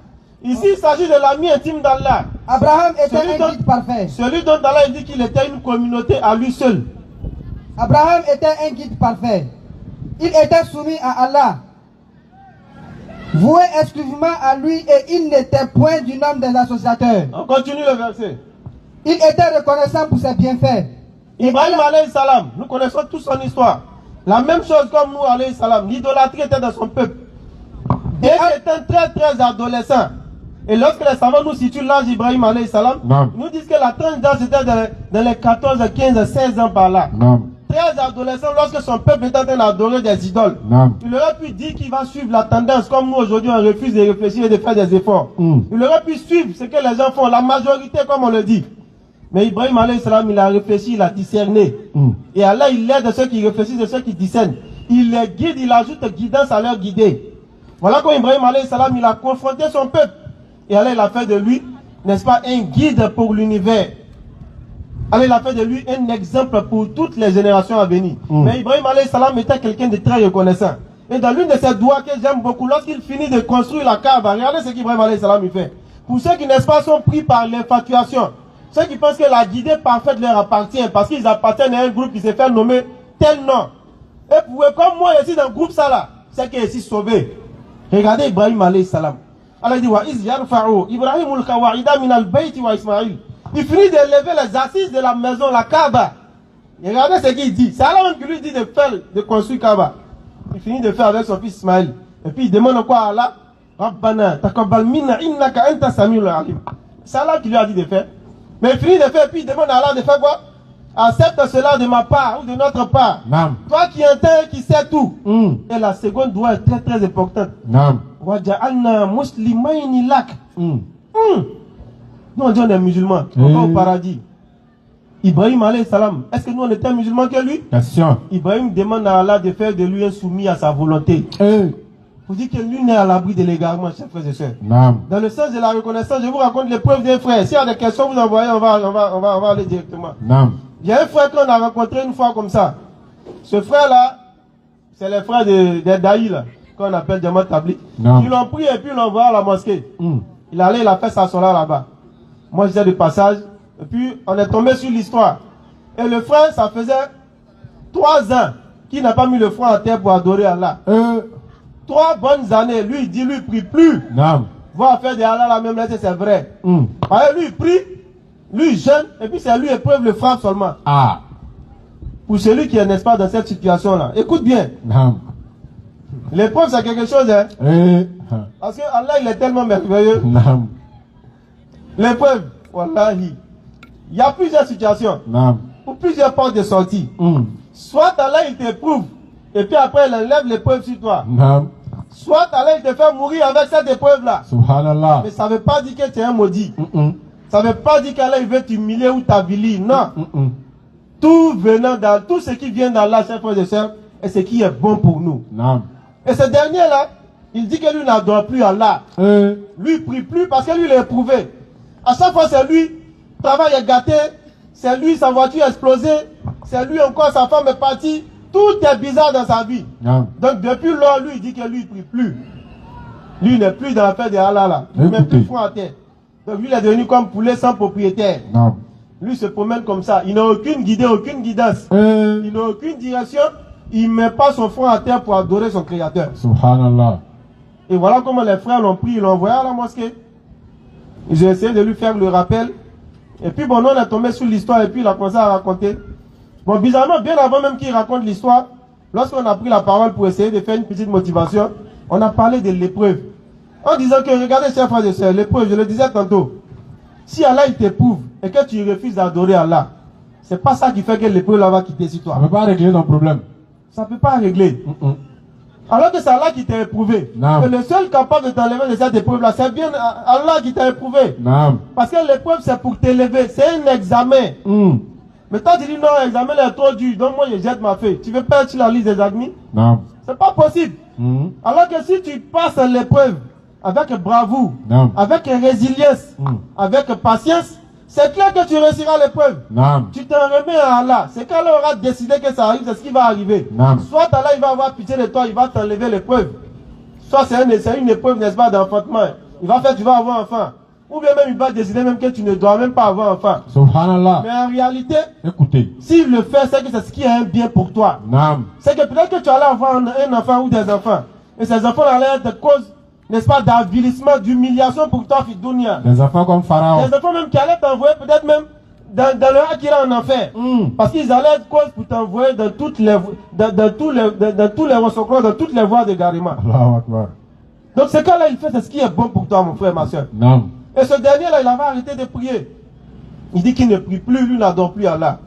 Speaker 5: Ici, il s'agit de l'ami intime d'Allah.
Speaker 4: Abraham était un guide parfait.
Speaker 5: Celui dont Allah dit qu'il était une communauté à lui seul.
Speaker 4: Abraham était un guide parfait. Il était soumis à Allah, voué exclusivement à lui et il n'était point du nombre des associateurs.
Speaker 5: On continue le verset.
Speaker 4: Il était reconnaissant pour ses bienfaits.
Speaker 5: Ibrahim alayhi salam, nous connaissons toute son histoire. La même chose comme nous alayhi salam, l'idolâtrie était dans son peuple. Dès qu'il était très adolescent, et lorsque les savants nous situent l'âge d'Ibrahim alayhi salam, nous disent que la tranche d'âge était dans les 14, 15, 16 ans par là. Très adolescent, lorsque son peuple était en train d'adorer des idoles, il aurait pu dire qu'il va suivre la tendance, comme nous aujourd'hui on refuse de réfléchir et de faire des efforts. Il aurait pu suivre ce que les gens font, la majorité comme on le dit. Mais Ibrahim alayhi salam, il a réfléchi, il a discerné. Et Allah, il aide ceux qui réfléchissent et ceux qui discernent. Il les guide, il ajoute guidance à leur guider. Voilà comment Ibrahim alayhi salam, il a confronté son peuple. Et Allah, il a fait de lui, n'est-ce pas, un guide pour l'univers. Allah, il a fait de lui un exemple pour toutes les générations à venir. Mais Ibrahim alayhi salam était quelqu'un de très reconnaissant. Et dans l'une de ses doigts que j'aime beaucoup, lorsqu'il finit de construire la Kaaba, regardez ce qu'Ibrahim alayhi salam il fait. Pour ceux qui, n'est-ce pas, sont pris par l'infatuation, ceux qui pensent que la guidée parfaite leur appartient parce qu'ils appartiennent à un groupe qui s'est fait nommer tel nom. Et pour eux, comme moi, ici dans le groupe ça là, c'est qui est ici sauvé. Regardez Ibrahim alayhi salam. Allah dit wa iz yarfa'u Ibrahimul qawa'ida min al-bayt wa Ismaïl. Il finit d'élever les assises de la maison, la Kaaba. Et regardez ce qu'il dit. C'est Allah qui lui dit de faire, de construire Kaaba. Il finit de faire avec son fils Ismaïl. Et puis il demande encore à Allah, Rabbana taqabbal minna innaka anta samiul alim. C'est Allah qui lui a dit de faire. Mais il finit de faire, puis il demande à Allah de faire quoi? Accepte cela de ma part ou de notre part. Toi qui entends et qui sais tout. Et la seconde doigt est très importante. Waja'alna muslimayni lak. Nous on dit on est musulmans, on va au paradis. Ibrahim alayhi salam, est-ce que nous on était musulmans que lui? Ibrahim demande à Allah de faire de lui un soumis à sa volonté. Vous dites que lui n'est à l'abri de l'égarement, chers frères et sœurs. Dans le sens de la reconnaissance, je vous raconte l'épreuve d'un frère. S'il y a des questions, vous envoyez, on va aller directement. Il y a un frère qu'on a rencontré une fois comme ça. Ce frère-là, c'est le frère de Daï, qu'on appelle Diamant Tabli. Ils l'ont pris et puis ils l'ont envoyé à la mosquée. Il allait, il a fait sa sola là-bas. Moi, j'étais de passage. Et puis, on est tombé sur l'histoire. Et le frère, ça faisait 3 ans qu'il n'a pas mis le front à terre pour adorer Allah. 3 bonnes années. Lui, il dit, lui, il prie plus. Va faire de Allah la même lettre, c'est vrai. Alors, lui, il prie. Lui, il jeûne. Et puis, c'est lui, épreuve le frappe seulement. Pour celui qui est, n'est-ce pas, dans cette situation-là. Écoute bien. L'épreuve, c'est quelque chose, hein. Parce que Allah, il est tellement merveilleux. L'épreuve, wallahi. Il y a plusieurs situations. Ou plusieurs portes de sortie. Soit Allah, il t'éprouve. Et puis après, il enlève l'épreuve sur toi. Soit Allah, il te fait mourir avec cette épreuve-là. Mais ça ne veut pas dire que tu es un maudit. Ça ne veut pas dire qu'Allah, il veut t'humilier ou t'avilir. Non. Tout ce qui vient d'Allah, chers frères et sœurs, est ce qui est bon pour nous. Et ce dernier-là, il dit que lui n'adore plus Allah. Lui il prie plus parce que lui il est éprouvé. À chaque fois c'est lui, travail est gâté, c'est lui sa voiture est explosée, c'est lui encore sa femme est partie. Tout est bizarre dans sa vie. Donc depuis lors, lui il dit que lui il prie plus. Lui il n'est plus dans l'affaire de Allah là. Il ne met plus front à terre. Donc lui il est devenu comme poulet sans propriétaire. Lui se promène comme ça. Il n'a aucune guidée, aucune guidance. Il n'a aucune direction. Il ne met pas son front à terre pour adorer son créateur.
Speaker 3: Subhanallah.
Speaker 5: Et voilà comment les frères l'ont pris, ils l'ont envoyé à la mosquée. Ils ont essayé de lui faire le rappel. Et puis bon, on est tombé sur l'histoire et puis il a commencé à raconter. Bon, bizarrement, bien avant même qu'il raconte l'histoire, lorsqu'on a pris la parole pour essayer de faire une petite motivation, on a parlé de l'épreuve. En disant que, regardez, chers frères et sœurs, l'épreuve, je le disais tantôt, si Allah il t'éprouve et que tu refuses d'adorer Allah, c'est pas ça qui fait que l'épreuve là va quitter sur toi.
Speaker 3: Ça ne peut pas régler ton problème.
Speaker 5: Ça ne peut pas régler. Alors que c'est Allah qui t'a éprouvé. Et le seul capable de t'enlever de cette épreuve là, c'est bien Allah qui t'a éprouvé. Parce que l'épreuve c'est pour t'élever, c'est un examen. Mais toi tu dis non, l'examen est trop dur, donc moi je jette ma feuille. Tu veux perdre sur la liste des admis? Non. C'est pas possible. Alors que si tu passes l'épreuve avec bravoure, avec résilience, avec patience, c'est clair que tu réussiras l'épreuve. Tu t'en remets à Allah. C'est quand Allah aura décidé que ça arrive, c'est ce qui va arriver. Soit Allah il va avoir pitié de toi, il va t'enlever l'épreuve. Soit c'est une épreuve, n'est-ce pas, d'enfantement. Il va faire, tu vas avoir enfant. Ou bien même il va décider même que tu ne dois même pas avoir enfant.
Speaker 3: Subhanallah.
Speaker 5: Mais en réalité,
Speaker 3: écoutez,
Speaker 5: s'il le fait, c'est que c'est ce qui est un bien pour toi. C'est que peut-être que tu allais avoir un enfant ou des enfants. Et ces enfants allaient être cause, n'est-ce pas, d'avilissement, d'humiliation pour toi, Fidounia.
Speaker 3: Des enfants comme Pharaon.
Speaker 5: Des enfants même qui allaient t'envoyer peut-être même dans le Akira en enfer. Parce qu'ils allaient être cause pour t'envoyer dans toutes les resocrois, dans toutes les voies de Garima. Donc ce cas-là, il fait, c'est ce qui est bon pour toi, mon frère, ma soeur. Et ce dernier-là, il avait arrêté de prier. Il dit qu'il ne prie plus, lui n'adore plus Allah.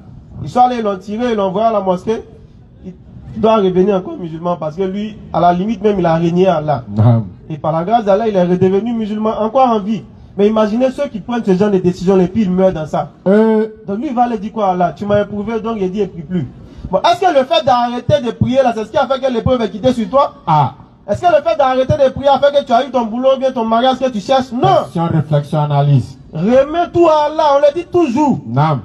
Speaker 5: Ils sont allés, ils l'ont tiré, ils l'ont envoyé à la mosquée. Il doit revenir encore musulman parce que lui, à la limite même, il a régné à Allah. Et par la grâce d'Allah, il est redevenu musulman, encore en vie. Mais imaginez ceux qui prennent ce genre de décisions et puis ils meurent dans ça. Donc lui, il va aller dire quoi à Allah? Tu m'as éprouvé, donc il dit, il ne prie plus. Bon, est-ce que le fait d'arrêter de prier là, c'est ce qui a fait que l'épreuve est quittée sur toi? Est-ce que le fait d'arrêter de prier a fait que tu as eu ton boulot ou bien ton mariage que tu cherches? Non.
Speaker 3: Réflexion, analyse.
Speaker 5: Remets tout à Allah, on le dit toujours.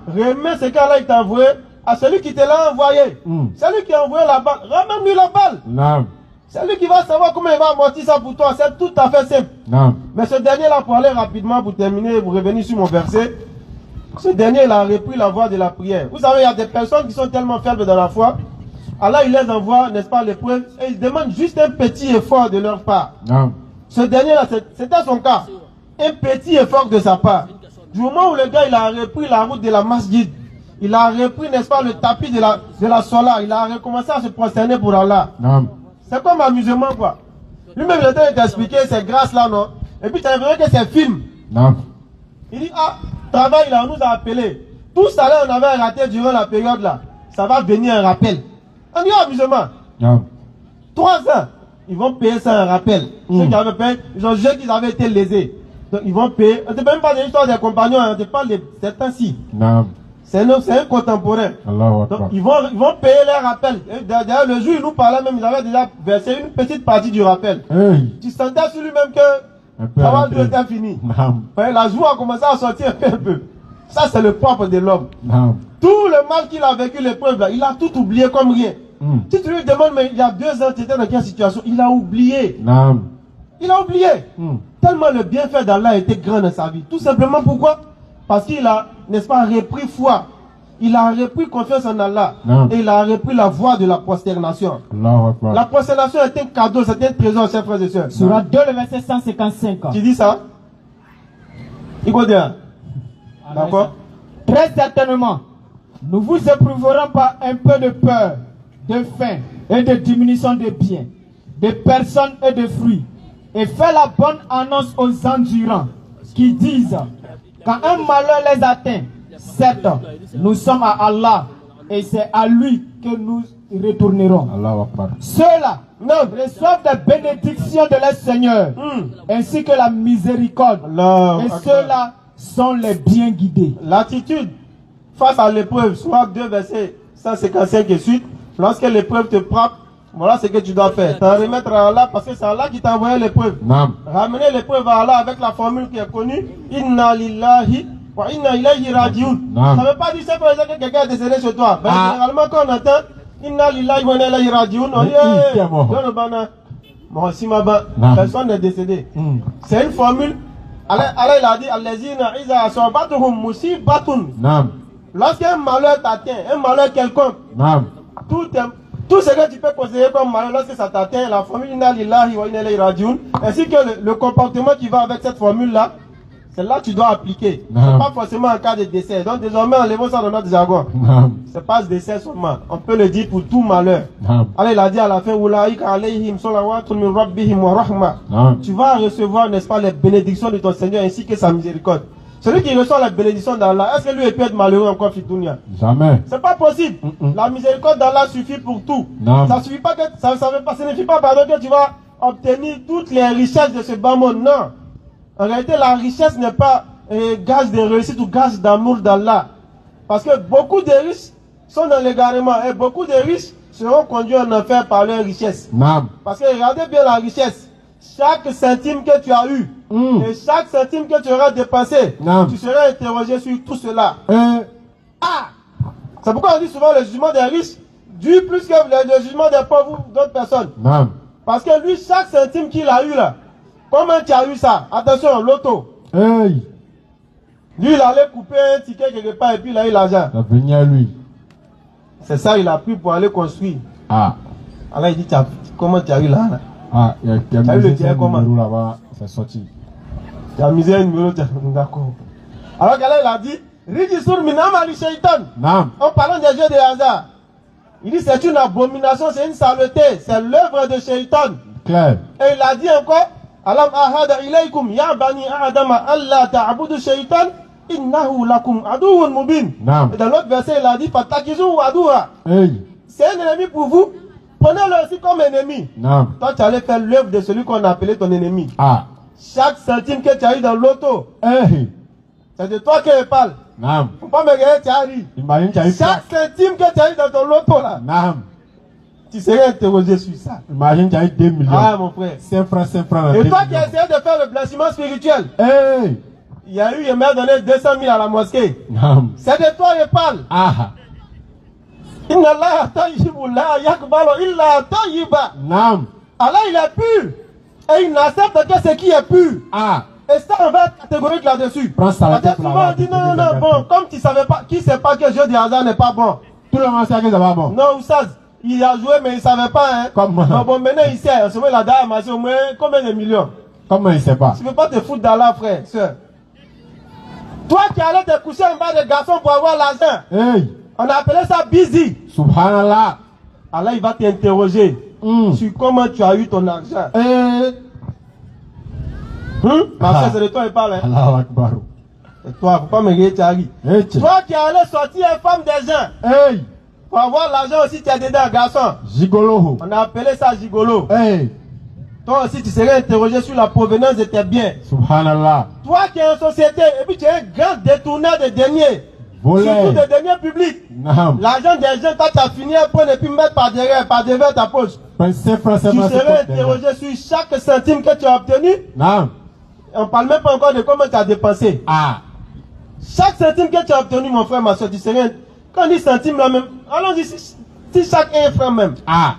Speaker 5: Remets ce qu'Allah t'a envoyé à celui qui te l'a envoyé. Celui qui a envoyé la balle, ramène-lui la balle. C'est lui qui va savoir comment il va amortir ça pour toi. C'est tout à fait simple. Mais ce dernier-là, pour aller rapidement, pour terminer, pour revenir sur mon verset, ce dernier, il a repris la voie de la prière. Vous savez, il y a des personnes qui sont tellement faibles dans la foi. Allah, il les envoie, n'est-ce pas, l'épreuve, et il demande juste un petit effort de leur part. Ce dernier-là, c'était son cas. Un petit effort de sa part. Du moment où le gars, il a repris la route de la masjid, il a repris, n'est-ce pas, le tapis de la sola, il a recommencé à se prosterner pour Allah. C'est comme amusement, quoi. Lui-même, il était d'expliquer ces grâces-là, non? Et puis, tu as vu que c'est film. Il dit, travail, là, on nous a appelés. Tout ça, là, on avait raté durant la période, là. Ça va venir un rappel. On dit amusement. 3 ans, ils vont payer ça un rappel. Ceux qui avaient payé, ils ont jugé qu'ils avaient été lésés. Donc ils vont payer. On ne te parle même pas de l'histoire des compagnons, on te parle de certains-ci. C'est un contemporain. Donc ils vont payer leur rappel. D'ailleurs, le jour où ils nous parlaient même, ils avaient déjà versé une petite partie du rappel. Tu sentais sur lui-même que ça va être fini. La joie a commencé à sortir un peu. Ça, c'est le propre de l'homme. Tout le mal qu'il a vécu, l'épreuve là, il a tout oublié comme rien. Si tu lui demandes, mais il y a 2 ans, tu étais dans quelle situation? Il a oublié. Il a oublié. Tellement le bienfait d'Allah était grand dans sa vie. Tout simplement pourquoi? Parce qu'il a, n'est-ce pas, repris foi. Il a repris confiance en Allah. Et il a repris la voie de la prosternation. La prosternation est un cadeau, c'est un trésor, chers frères et sœurs.
Speaker 2: Surah 2, le verset 155.
Speaker 5: Tu dis ça? Il faut dire. D'accord?
Speaker 2: Très certainement, nous vous éprouverons par un peu de peur, de faim et de diminution de biens, de personnes et de fruits. Et fais la bonne annonce aux endurants qui disent, quand un malheur les atteint, certes, nous sommes à Allah et c'est à lui que nous retournerons. Ceux-là reçoivent des bénédictions de leur Seigneur, ainsi que la miséricorde. Et ceux-là sont les bien guidés.
Speaker 5: L'attitude face à l'épreuve, soit 2 versets 155 et suite, lorsque l'épreuve te frappe, Voilà ce que tu dois faire. T'en remettre à Allah parce que c'est Allah qui t'a envoyé l'épreuve.
Speaker 3: Naam.
Speaker 5: Ramener l'épreuve à Allah avec la formule qui est connue. Inna lillahi wa inna ilayhi rajiun.
Speaker 3: Naam.
Speaker 5: Ça ne veut pas dire c'est pour que quelqu'un est décédé chez toi. Ben,
Speaker 3: Ah.
Speaker 5: généralement quand on entend Inna lillahi wa inna ilayhi rajiun, on dit
Speaker 3: Il est mort. Naam.
Speaker 5: Personne n'est décédé.
Speaker 3: Mm.
Speaker 5: C'est une formule. Allah il a dit Allazina iza asabatuhum musibatun.
Speaker 3: Naam.
Speaker 5: Lorsqu'un malheur t'atteint, un malheur quelconque,
Speaker 3: Naam.
Speaker 5: tout ce que tu peux considérer comme malheur lorsque ça t'atteint, la formule Inna lillahi wa inna ilayhi rajiun, ainsi que le comportement qui va avec cette formule-là, c'est là que tu dois appliquer.
Speaker 3: Non.
Speaker 5: C'est pas forcément en cas de décès. Donc désormais, enlevons ça dans notre jargon.
Speaker 3: Naam.
Speaker 5: C'est pas ce décès seulement. On peut le dire pour tout malheur.
Speaker 3: Naam.
Speaker 5: Allah il a dit à la fin, Ulaika alayhim salawatun min rabbihim wa rahma.
Speaker 3: Naam.
Speaker 5: Tu vas recevoir, n'est-ce pas, les bénédictions de ton Seigneur ainsi que sa miséricorde. Celui qui reçoit la bénédiction d'Allah, est-ce que lui peut être malheureux encore fi dunya?
Speaker 3: Jamais.
Speaker 5: C'est pas possible. La miséricorde d'Allah suffit pour tout.
Speaker 3: Non.
Speaker 5: Ça suffit pas que ça signifie pas pardon que tu vas obtenir toutes les richesses de ce bas monde. Non. En réalité, la richesse n'est pas gage de réussite ou gage d'amour d'Allah. Parce que beaucoup de riches sont dans l'égarement et beaucoup de riches seront conduits en enfer par leur richesse.
Speaker 3: Naam.
Speaker 5: Parce que regardez bien la richesse. Chaque centime que tu as eu et chaque centime que tu auras dépensé,
Speaker 3: Non.
Speaker 5: tu seras interrogé sur tout cela.
Speaker 3: Ah.
Speaker 5: C'est pourquoi on dit souvent le jugement des riches dure plus que le jugement des pauvres ou d'autres personnes.
Speaker 3: Naam.
Speaker 5: Parce que lui, chaque centime qu'il a eu là, comment tu as eu ça? Attention, l'auto.
Speaker 3: Hey.
Speaker 5: Lui, il allait couper un ticket quelque part et puis il a eu l'argent.
Speaker 3: Ça venait à lui.
Speaker 5: C'est ça, il a pris pour aller construire.
Speaker 3: Ah.
Speaker 5: Alors il dit, comment tu as eu là?
Speaker 3: Ah, il y a
Speaker 5: T'as vu le
Speaker 3: un
Speaker 5: tiers comment?
Speaker 3: numéro là-bas, c'est sorti.
Speaker 5: Tu as misé un numéro, d'accord. Alors qu'Allah il a dit, Rijisur minam ali shaitan.
Speaker 3: Naam.
Speaker 5: En parlant des jeux de hasard, il dit c'est une abomination, c'est une saleté, c'est l'œuvre de shaitan.
Speaker 3: Clair.
Speaker 5: Et il a dit encore, Alam ahada ilaykum ya bani adama alla ta'budu shaitan innahu lakum aduwwun mubin.
Speaker 3: Naam.
Speaker 5: Et dans l'autre verset, il a dit fatakizu aduha.
Speaker 3: Hey.
Speaker 5: C'est un ennemi pour vous, prenez-le aussi comme ennemi.
Speaker 3: Naam.
Speaker 5: Toi tu allais faire l'œuvre de celui qu'on a appelé ton ennemi.
Speaker 3: Ah.
Speaker 5: Chaque centime que tu as eu dans l'auto,
Speaker 3: Hey.
Speaker 5: c'est de toi que je parle.
Speaker 3: Naam.
Speaker 5: Faut pas me regarder, tu as ri.
Speaker 3: Imagine qu'il y a eu
Speaker 5: Chaque centime que tu as eu dans ton loto là,
Speaker 3: Naam.
Speaker 5: tu serais interrogé sur ça.
Speaker 3: Imagine qu'il y a eu 2 millions.
Speaker 5: Ah mon frère.
Speaker 3: 5 francs, 5 francs.
Speaker 5: Et toi qui as essayé de faire le blanchiment spirituel,
Speaker 3: Hey.
Speaker 5: il y a eu, il m'a donné 200 000 à la mosquée.
Speaker 3: Naam.
Speaker 5: C'est de toi je parle.
Speaker 3: Ah.
Speaker 5: Inna Allah tayyibu la yakbalu illa tayyiba.
Speaker 3: Naam.
Speaker 5: Allah il est pur. Et il n'accepte que ce qui est pur.
Speaker 3: Ah.
Speaker 5: Et ça on va être catégorique là-dessus.
Speaker 3: Prends ça la
Speaker 5: Parce
Speaker 3: tête
Speaker 5: que souvent on dit non, non, bon, comme tu savais pas, qui sait pas que le jeu de hasard n'est pas bon.
Speaker 3: Tout le monde sait que ça va bon.
Speaker 5: Non, Oussaz, il a joué mais il savait pas. Hein.
Speaker 3: Comment?
Speaker 5: Non, bon, maintenant il sait. En ce moment, il a d'ailleurs amassé au moins combien de millions?
Speaker 3: Comment il sait pas?
Speaker 5: Tu ne peux pas te foutre d'Allah, frère, soeur. Toi qui allais te coucher en bas des garçons pour avoir l'argent,
Speaker 3: Hey.
Speaker 5: on a appelé ça busy.
Speaker 3: Subhanallah.
Speaker 5: Allah, il va t'interroger sur comment tu as eu ton argent. Ma soeur, c'est de toi il parle. Hein.
Speaker 3: Allahu Akbar.
Speaker 5: C'est toi, faut pas me regarder, tu as ri.
Speaker 3: Hey.
Speaker 5: Toi qui allais sortir une femme des gens,
Speaker 3: Hey.
Speaker 5: pour avoir l'argent aussi, tu es dedans, garçon.
Speaker 3: Gigolo.
Speaker 5: On a appelé ça gigolo.
Speaker 3: Hey.
Speaker 5: Toi aussi, tu serais interrogé sur la provenance de tes biens.
Speaker 3: Subhanallah.
Speaker 5: Toi qui es en société et puis tu es un grand détourneur de deniers,
Speaker 3: Volé.
Speaker 5: surtout de deniers publics.
Speaker 3: Naam.
Speaker 5: L'argent des gens, quand tu as fini à prendre et puis mettre par derrière, par devant ta poche,
Speaker 3: 5 francs, 5
Speaker 5: tu
Speaker 3: francs.
Speaker 5: serais interrogé sur chaque centime que tu as obtenu.
Speaker 3: Naam.
Speaker 5: On ne parle même pas encore de comment tu as dépensé.
Speaker 3: Ah.
Speaker 5: Chaque centime que tu as obtenu, mon frère, ma soeur, tu serais. Quand on dit centime là même, allons-y, si chaque 1 franc même,
Speaker 3: Ah.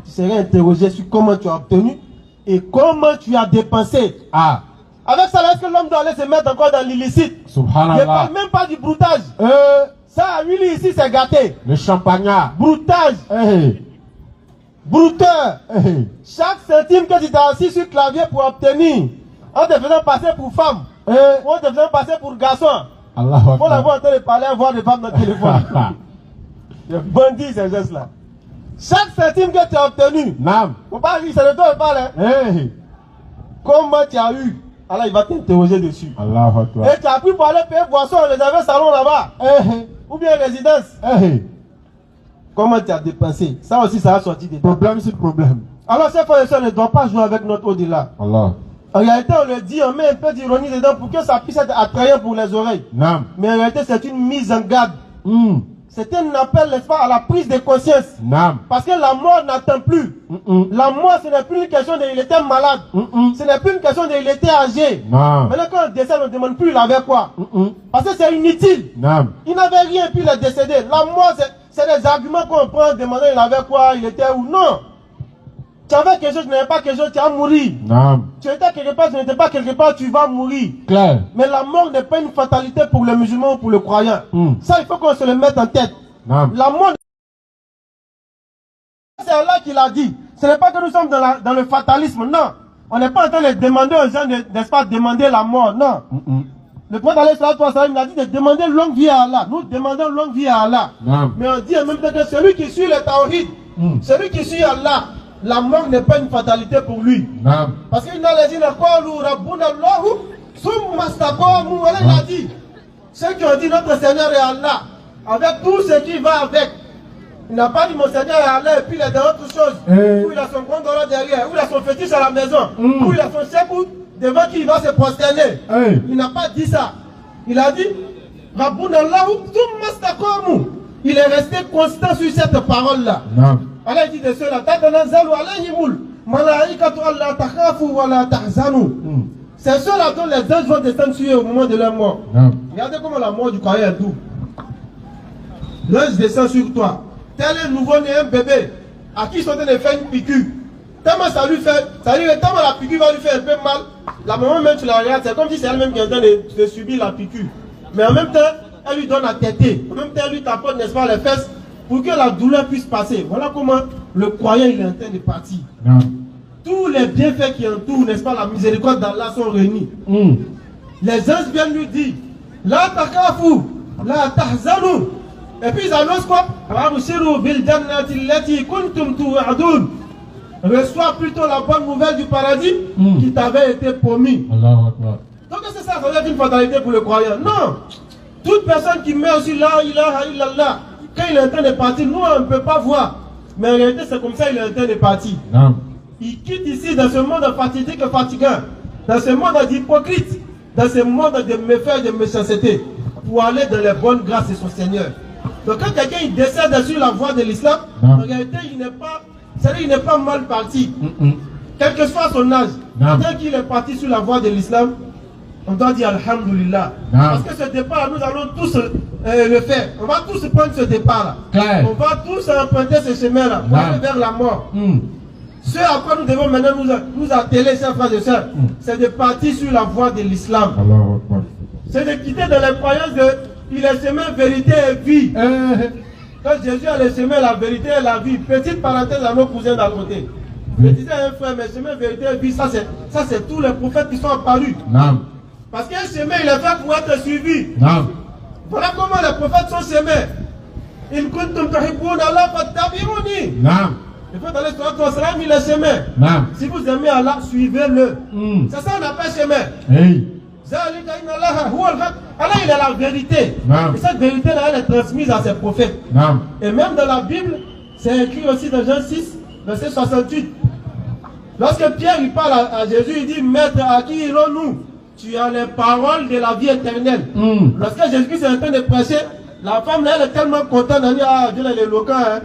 Speaker 5: tu serais interrogé sur comment tu as obtenu et comment tu as dépensé.
Speaker 3: Ah.
Speaker 5: Avec ça, est-ce que l'homme doit aller se mettre encore dans l'illicite? Je ne
Speaker 3: Subhanallah.
Speaker 5: parle même pas du broutage. Ça, lui, ici, c'est gâté.
Speaker 3: Le champagnat.
Speaker 5: Broutage,
Speaker 3: Hey.
Speaker 5: brouteur.
Speaker 3: Hey.
Speaker 5: Chaque centime que tu t'es assis sur le clavier pour obtenir, en te faisant passer pour femme,
Speaker 3: Hey.
Speaker 5: ou en te faisant passer pour garçon.
Speaker 3: Allahu
Speaker 5: Faut
Speaker 3: Akbar.
Speaker 5: l'avoir en train de parler, voir des femmes dans le téléphone. Les bandits, ces gestes-là. Chaque centime que tu as obtenu,
Speaker 3: Naam.
Speaker 5: faut pas dire, c'est de toi qui parle. Hein.
Speaker 3: Hey.
Speaker 5: Comment tu as eu? Alors il va t'interroger dessus.
Speaker 3: Allahu Akbar.
Speaker 5: Et tu as pris pour aller payer boisson, réserver salon là-bas.
Speaker 3: Hey.
Speaker 5: Ou bien résidence.
Speaker 3: Hey.
Speaker 5: Comment tu as dépensé? Ça aussi, ça a sorti des
Speaker 3: Problème sur problème.
Speaker 5: Alors, ces frères et sœurs ne doivent pas jouer avec notre au-delà.
Speaker 3: Allah.
Speaker 5: En réalité, on le dit, on met un peu d'ironie dedans pour que ça puisse être attrayant pour les oreilles.
Speaker 3: Naam.
Speaker 5: Mais en réalité, c'est une mise en garde. c'était un appel, n'est-ce pas, à la prise de conscience.
Speaker 3: Naam.
Speaker 5: Parce que la mort n'attend plus. La mort, ce n'est plus une question de il était malade. Ce n'est plus une question de il était âgé.
Speaker 3: Naam.
Speaker 5: Maintenant, quand on décède, on ne demande plus il avait quoi. Parce que c'est inutile.
Speaker 3: Naam.
Speaker 5: Il n'avait rien, puis il est décédé. La mort, c'est des arguments qu'on prend, demander il avait quoi, il était où. Non. Tu avais quelque chose, tu n'avais pas quelque chose, tu vas mourir.
Speaker 3: Naam.
Speaker 5: Tu étais quelque part, tu n'étais pas quelque part, tu vas mourir.
Speaker 3: Clair.
Speaker 5: Mais la mort n'est pas une fatalité pour le musulman ou pour le croyant. Ça, il faut qu'on se le mette en tête.
Speaker 3: Naam.
Speaker 5: La mort, c'est Allah qui l'a dit. Ce n'est pas que nous sommes dans le fatalisme, non. On n'est pas en train de demander aux gens, n'est-ce pas, demander la mort, non. Le prophète il a dit de demander longue vie à Allah. Nous demandons longue vie à Allah.
Speaker 3: Naam.
Speaker 5: Mais on dit en même temps que celui qui suit le tawhid, celui qui suit Allah, la mort n'est pas une fatalité pour lui.
Speaker 3: Naam.
Speaker 5: Parce qu'il a dit, il a dit, ceux qui ont dit notre Seigneur est Allah, avec tout ce qui va avec. Il n'a pas dit mon Seigneur est Allah et puis il est dans autre chose. Où il a son grand dollar derrière, où il a son fétiche à la maison, où il a son chef devant qui il va se prosterner. Il n'a pas dit ça. Il a dit, il est resté constant sur cette parole-là. Allah dit de ceux-là, c'est ceux-là dont les anges vont descendre sur eux au moment de leur mort. Regardez comment la mort du croyant est doux. L'ange descend sur toi. Tel est nouveau-né, un bébé, à qui ils sont en train de faire une piqûre. Tellement ça lui fait, tellement la piqûre va lui faire un peu mal. La maman même, tu la regardes, c'est comme si c'est elle-même qui est en train de subir la piqûre. Mais en même temps, elle lui donne à têter. En même temps, elle lui tapote, n'est-ce pas, les fesses, pour que la douleur puisse passer. Voilà comment le croyant, il est en train de partir. Tous les bienfaits qui entourent, n'est-ce pas, la miséricorde d'Allah sont réunis. Les anges viennent lui dire, la takafu, la tahzanu. Et puis ils annoncent quoi? Reçois plutôt la bonne nouvelle du paradis qui t'avait été promis. Donc c'est ça, ça veut être une fatalité pour le croyant. Non! Toute personne qui meurt sur la ilaha illallah, quand il est en train de partir, nous on ne peut pas voir. Mais en réalité c'est comme ça il est en train de partir. Il quitte ici dans ce monde fatidique et fatigant, dans ce monde d'hypocrite, dans ce monde de méfaits et de méchanceté, pour aller dans les bonnes grâces de son Seigneur. Donc quand quelqu'un il décède sur la voie de l'islam, en réalité il n'est pas, c'est-à-dire il n'est pas mal parti. Quel que soit son âge, dès qu'il est parti sur la voie de l'islam, on doit dire Alhamdulillah. Parce que ce départ, nous allons tous le faire. On va tous prendre ce départ-là. On va tous emprunter ce chemin-là pour aller vers la mort. Ce à quoi nous devons maintenant nous atteler, chers frères et sœurs, c'est de partir sur la voie de l'islam. C'est de quitter dans les croyances de il est chemin, vérité et vie. Quand Jésus a le chemin, la vérité et la vie. Petite parenthèse à nos cousins d'à côté. Je disais à un frère, mais chemin, vérité et vie, ça c'est tous les prophètes qui sont apparus. Parce qu'un chemin, il est fait pour être suivi. Voilà comment les prophètes sont semés. In kuntum tuhibbuna Allah fattabi'uni. Le prophète alayhi salatu wa salam, il est chemin. Si vous aimez Allah, suivez-le. C'est ça qu'on appelle chemin. Allah, il est la vérité. Et cette vérité-là, elle est transmise à ses prophètes. Et même dans la Bible, c'est écrit aussi dans Jean 6, verset 68. Lorsque Pierre il parle à Jésus, il dit, Maître, à qui irons-nous? Tu as les paroles de la vie éternelle. Lorsque Jésus est en train de prêcher, la femme là, elle est tellement contente de dire, ah, Dieu est éloquent. Hein.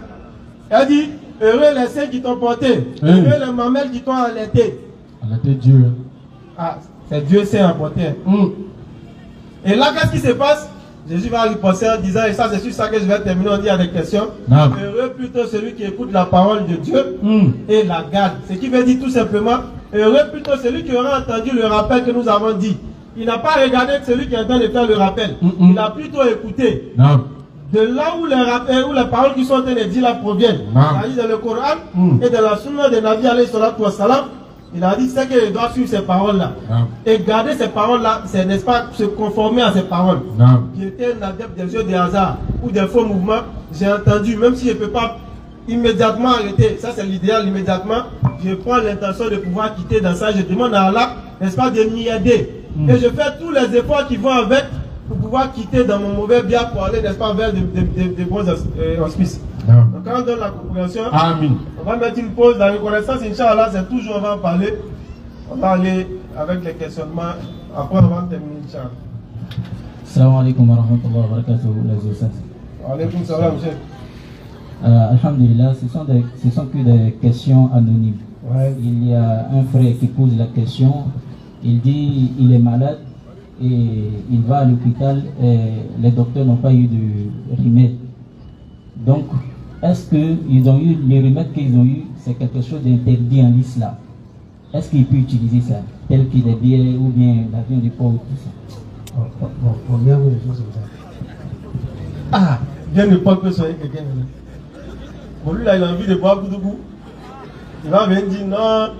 Speaker 5: Elle dit, heureux les seins qui t'ont porté, heureux les mamelles qui t'ont allaité.
Speaker 3: Allaité Dieu.
Speaker 5: Ah, c'est Dieu c'est emporté. Et là, qu'est-ce qui se passe? Jésus va riposter en disant, et ça c'est sur ça que je vais terminer, on dit à des questions. Heureux plutôt celui qui écoute la parole de Dieu et la garde. Ce qui veut dire tout simplement, heureux plutôt celui qui aura entendu le rappel que nous avons dit. Il n'a pas regardé celui qui est en train de faire le rappel. Il a plutôt écouté. De là où les rappels, où les paroles qui sont en train de dire là proviennent. Il dans le Coran et dans la sunna de Nabi alayhi salatu wa salam. Il a dit c'est qu'il doit suivre ces paroles-là. Et garder ces paroles-là, c'est n'est-ce pas se conformer à ces paroles. Qui était un adepte des jeux de hasard ou des faux mouvements, j'ai entendu, même si je ne peux pas immédiatement arrêter, ça c'est l'idéal immédiatement, je prends l'intention de pouvoir quitter dans ça, je demande à Allah, n'est-ce pas, de m'y aider. Et je fais tous les efforts qui vont avec pour pouvoir quitter dans mon mauvais bien pour aller, n'est-ce pas, vers de bons auspices. Donc quand on donne la compréhension, on va mettre une pause. La reconnaissance, Inch'Allah, c'est toujours, on va en parler. On va aller avec les questionnements. Après, on va terminer, Inch'Allah.
Speaker 6: Assalamu alaikum wa rahmatullahi wa barakatuh, les ustaz.
Speaker 5: Alaykoum salam, chef.
Speaker 6: Alhamdulillah, ce sont que des questions anonymes.
Speaker 5: Ouais.
Speaker 6: Il y a un frère qui pose la question, il dit il est malade et il va à l'hôpital et les docteurs n'ont pas eu de remède. Donc, est-ce que les remèdes qu'ils ont eu, c'est quelque chose d'interdit en islam? Est-ce qu'il peut utiliser ça, tel qu'il est bière ou bien la viande du porc, tout ça?
Speaker 5: Bon, bien, oui, les choses comme ça. Ah, bien ne pas que soigner quelqu'un. Bon, lui là, il a envie de boire Koutougou. Il va venir dire non,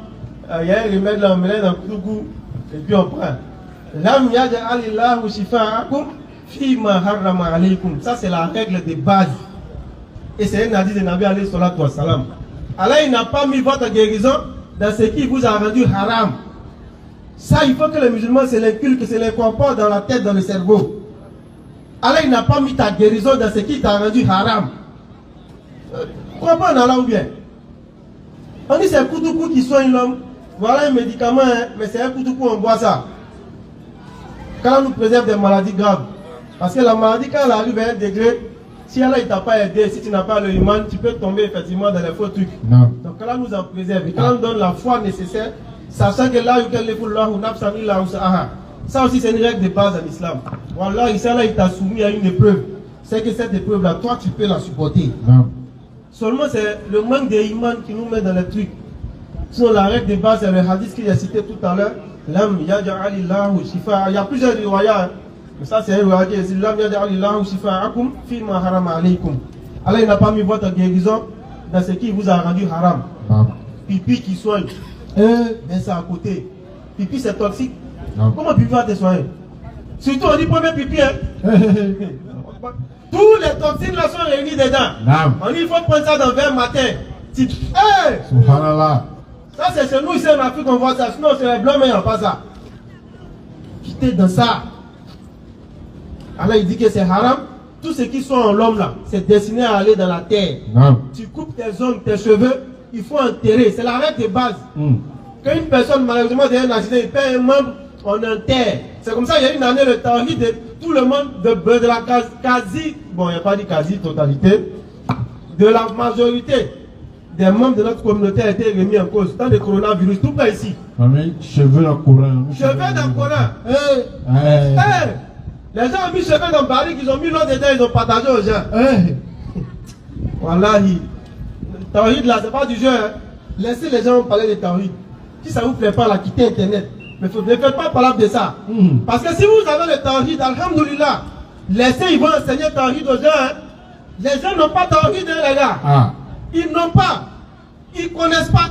Speaker 5: il y a un remède là, on met dans Koutougou, et puis on prend. Lam yaj'al Allahu shifa'akum fima harrama alaykum. Ça, c'est la règle de base. Et c'est un hadith de Nabi alayhi salatu wa salam. Allah, il n'a pas mis votre guérison dans ce qui vous a rendu haram. Ça, il faut que les musulmans se l'inculquent, que se l'incorporent dans la tête, dans le cerveau. Allah, il n'a pas mis ta guérison dans ce qui t'a rendu haram. Crois pas en Allah ou bien? On dit c'est un Koutougou qui soigne l'homme. Voilà un médicament, hein, mais c'est un Koutougou, on boit ça. Quand on nous préserve des maladies graves. Parce que la maladie, quand elle arrive à un degré, si Allah ne t'a pas aidé, si tu n'as pas le iman, tu peux tomber effectivement dans les faux trucs.
Speaker 3: Non.
Speaker 5: Donc Allah nous en préserve. Et quand on nous donne la foi nécessaire, sachant que là, ça aussi c'est une règle de base en islam. Voilà, ici Allah il t'a soumis à une épreuve. C'est que cette épreuve-là, toi tu peux la supporter.
Speaker 3: Non.
Speaker 5: Seulement c'est le manque d'iman qui nous met dans les trucs. Sinon la règle de base, c'est le hadith qu'il a cité tout à l'heure. Lam yaj'alillahu shifa. Il y a plusieurs riwayats. Mais ça c'est un riwayat qui dit Lam yaj'alillahu shifa'akum fima harama alaykum. Allah il n'a pas mis votre guérison dans ce qui vous a rendu haram.
Speaker 3: Non.
Speaker 5: Pipi qui soigne. Mais c'est à côté. Pipi c'est toxique.
Speaker 3: Non.
Speaker 5: Comment pipi va te soigner? Surtout on dit premier pipi. Hein? Tous les toxines là sont réunies dedans.
Speaker 3: Non.
Speaker 5: On dit il faut prendre ça dans 20 matins. Type, hey!
Speaker 3: Subhanallah.
Speaker 5: Ça c'est chez nous ici en Afrique on voit ça. Sinon c'est les blancs mais il n'y a pas ça. Quittez dans ça. Allah il dit que c'est haram. Tout ce qui sont en l'homme là, c'est destiné à aller dans la terre.
Speaker 3: Non.
Speaker 5: Tu coupes tes ongles, tes cheveux, il faut enterrer. C'est la règle de base. Quand une personne malheureusement a un accident, il perd un membre, on enterre. C'est comme ça, il y a une année, le tawhid de tout le monde, de la quasi, bon, il n'y a pas dit quasi totalité, de la majorité des membres de notre communauté a été remis en cause. Tant de coronavirus, tout pas ici.
Speaker 3: Cheveux dans le Coran.
Speaker 5: Cheveux dans le Coran. Les gens ont mis cheveux dans le baril, ils ont mis l'eau dedans, ils ont partagé aux gens. Wallahi. Tawhid là, c'est pas du jeu. Hein. Laissez les gens parler de Tawhid. Si ça vous plaît pas, là, quittez Internet. Mais ne faites pas parler de ça. Parce que si vous avez le Tawhid, alhamdoulilah, laissez, ils vont enseigner Tawhid aux gens. Hein. Les gens n'ont pas Tawhid, hein, les gars. Ah. Ils n'ont pas. Ils ne connaissent pas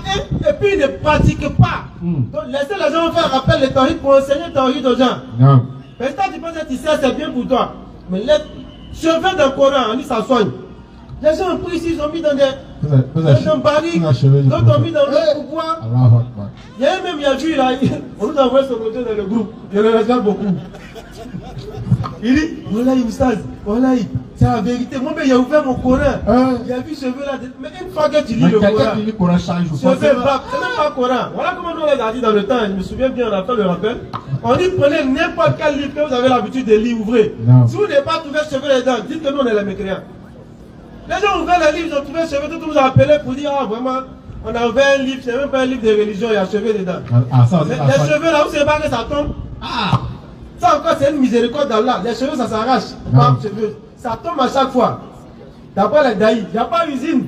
Speaker 5: et puis ils ne pratiquent pas. Donc laissez les gens faire rappel de Tawhid pour enseigner Tawhid aux gens. Non. Mais si tu penses que tu sais, c'est bien pour toi. Mais les cheveux d'un Coran, on dit ça soigne. Les gens ont pris ici, ils ont mis dans des barriques, d'autres ont mis dans le pouvoir. Il y a même, il y a vu là, on nous a envoyé son audio dans le groupe, je le regarde beaucoup. Il dit, voilà, Oustaz, voilà, c'est la vérité. Moi, mais il a ouvert mon Coran. Il a vu cheveux là. Mais une fois que tu lis le Coran, cheveux, c'est même pas Coran. Voilà comment nous on l'a dit dans le temps. Je me souviens bien, on a fait le rappel. On dit, prenez n'importe quel livre que vous avez l'habitude de lire, ouvrez. Si vous n'avez pas trouvé cheveux dedans, dites que nous on est les mécréants. Les gens ont ouvert le livre, ils ont trouvé cheveux, tout nous a appelé pour dire, ah vraiment, on a ouvert un livre, c'est même pas un livre de religion, il y a cheveux dedans. Les cheveux là, vous savez pas que ça tombe. Ça encore c'est une miséricorde d'Allah. Les cheveux ça s'arrache. Ça tombe à chaque fois. D'après les daïs, il n'y a pas d'usine.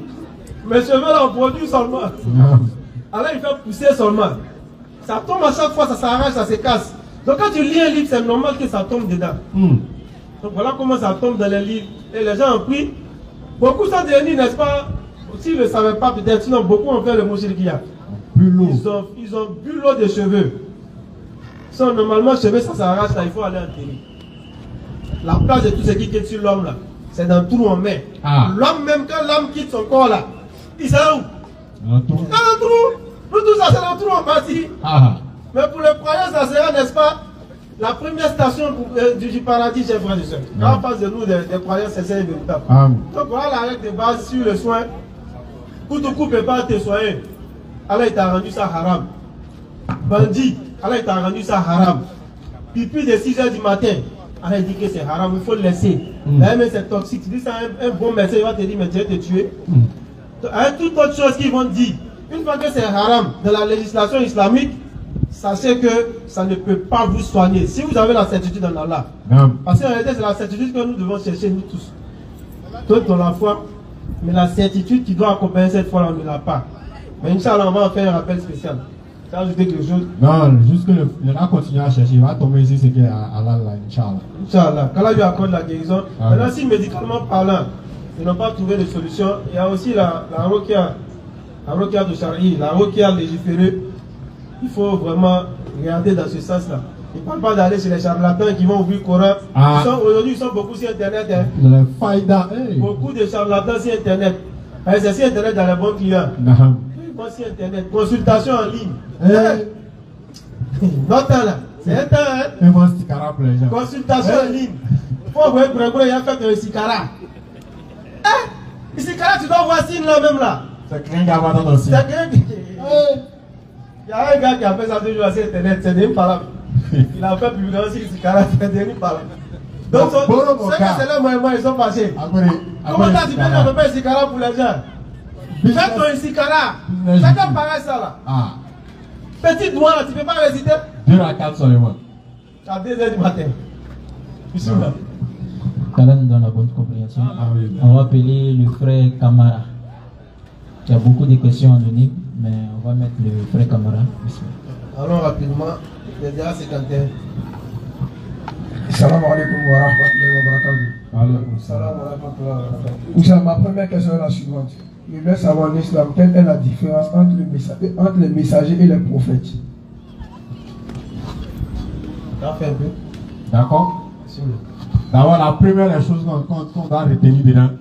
Speaker 5: Mes cheveux là on produit seulement. Allah il fait pousser seulement. Ça tombe à chaque fois, ça s'arrache, ça se casse. Donc quand tu lis un livre, c'est normal que ça tombe dedans. Donc voilà comment ça tombe dans les livres. Et les gens ont pris. Beaucoup sont devenus, n'est-ce pas? S'ils ne le savaient pas peut-être, sinon beaucoup ont fait le mouchrikia. Ils ont bu l'eau des cheveux. So, normalement, cheveux ça s'arrache, là, il faut aller enterrer. La place de tout ce qui quitte sur l'homme là, c'est dans le trou en mer. L'homme même, quand l'homme quitte son corps là, il sera où? Dans le trou. Nous tout ça, c'est dans le trou en partie. Mais pour les croyants, ça sera, n'est-ce pas, la première station du paradis, chers frères et sœurs. En face de nous, des croyants, c'est véritable. Donc voilà la règle de base sur le soin. Koutougou ne peut pas te soigner. Allah t'a rendu ça haram. Bandit, Allah t'a rendu ça haram. Pipi de 6 h du matin. a dit que c'est haram, il faut le laisser. Mais c'est toxique. Tu dis ça à un bon médecin, il va te dire, mais tu vas te tuer. Avec toute autre chose qu'ils vont dire, une fois que c'est haram dans la législation islamique, sachez que ça ne peut pas vous soigner. Si vous avez la certitude en Allah. Parce qu'en réalité, c'est la certitude que nous devons chercher, nous tous. Toi, dans la foi, mais la certitude qui doit accompagner cette foi, on ne l'a pas. Mais Inch'Allah, on va en faire un rappel spécial. Tu as ajouté quelque chose?
Speaker 3: Non, juste que le gars continue à chercher, il va tomber ici, c'est qu'il y a Allah là, Inch'Allah.
Speaker 5: Inch'Allah, quand là, lui accorde la guérison. Maintenant, si médicalement parlant, ils n'ont pas trouvé de solution, il y a aussi la roquia de Shari, la roquia légiférée. Il faut vraiment regarder dans ce sens-là. Ils ne parlent pas d'aller chez les charlatans qui vont ouvrir le Coran. Aujourd'hui, ils sont beaucoup sur Internet. Hein. Beaucoup de charlatans sur Internet. C'est sur Internet dans les bons clients. Ils vont sur Internet. Consultation en ligne. Notre temps là. C'est un temps. Hein. Consultation en ligne. Il faut voir il y a fait un sikara. Le sikara, tu dois voir signe là même là.
Speaker 3: C'est quelqu'un qui a pas dans aussi.
Speaker 5: C'est quelqu'un qui. Il y a un gars qui a fait ça 2 jours sur Internet. C'est des paroles. Il a fait publication sur le sikara. C'est des paroles. Donc, c'est là, moi, ils sont passés. Comment t'as dit que je ne fais pas un sikara pour les gens? Fais-toi un sikara. Chacun pareil ça là. Petit doigt là, tu ne peux pas résister?
Speaker 3: 2 à 4 seulement.
Speaker 5: À 2 h du matin. Bismillah.
Speaker 6: Kalam dans la bonne compréhension. On va appeler le frère Kamara. Il y a beaucoup de questions anonymes, mais on va mettre le frère Kamara.
Speaker 5: Allons rapidement. Il y a 51.
Speaker 7: Salam alaikum wa rahmatullahi wa barakatuh. Salam wa rahmatullahi wa barakatuh. Ma première question est la suivante. Je veux savoir en islam, quelle est la différence entre les messagers et les prophètes?
Speaker 3: D'accord. D'abord, la première chose qu'on doit retenir dedans,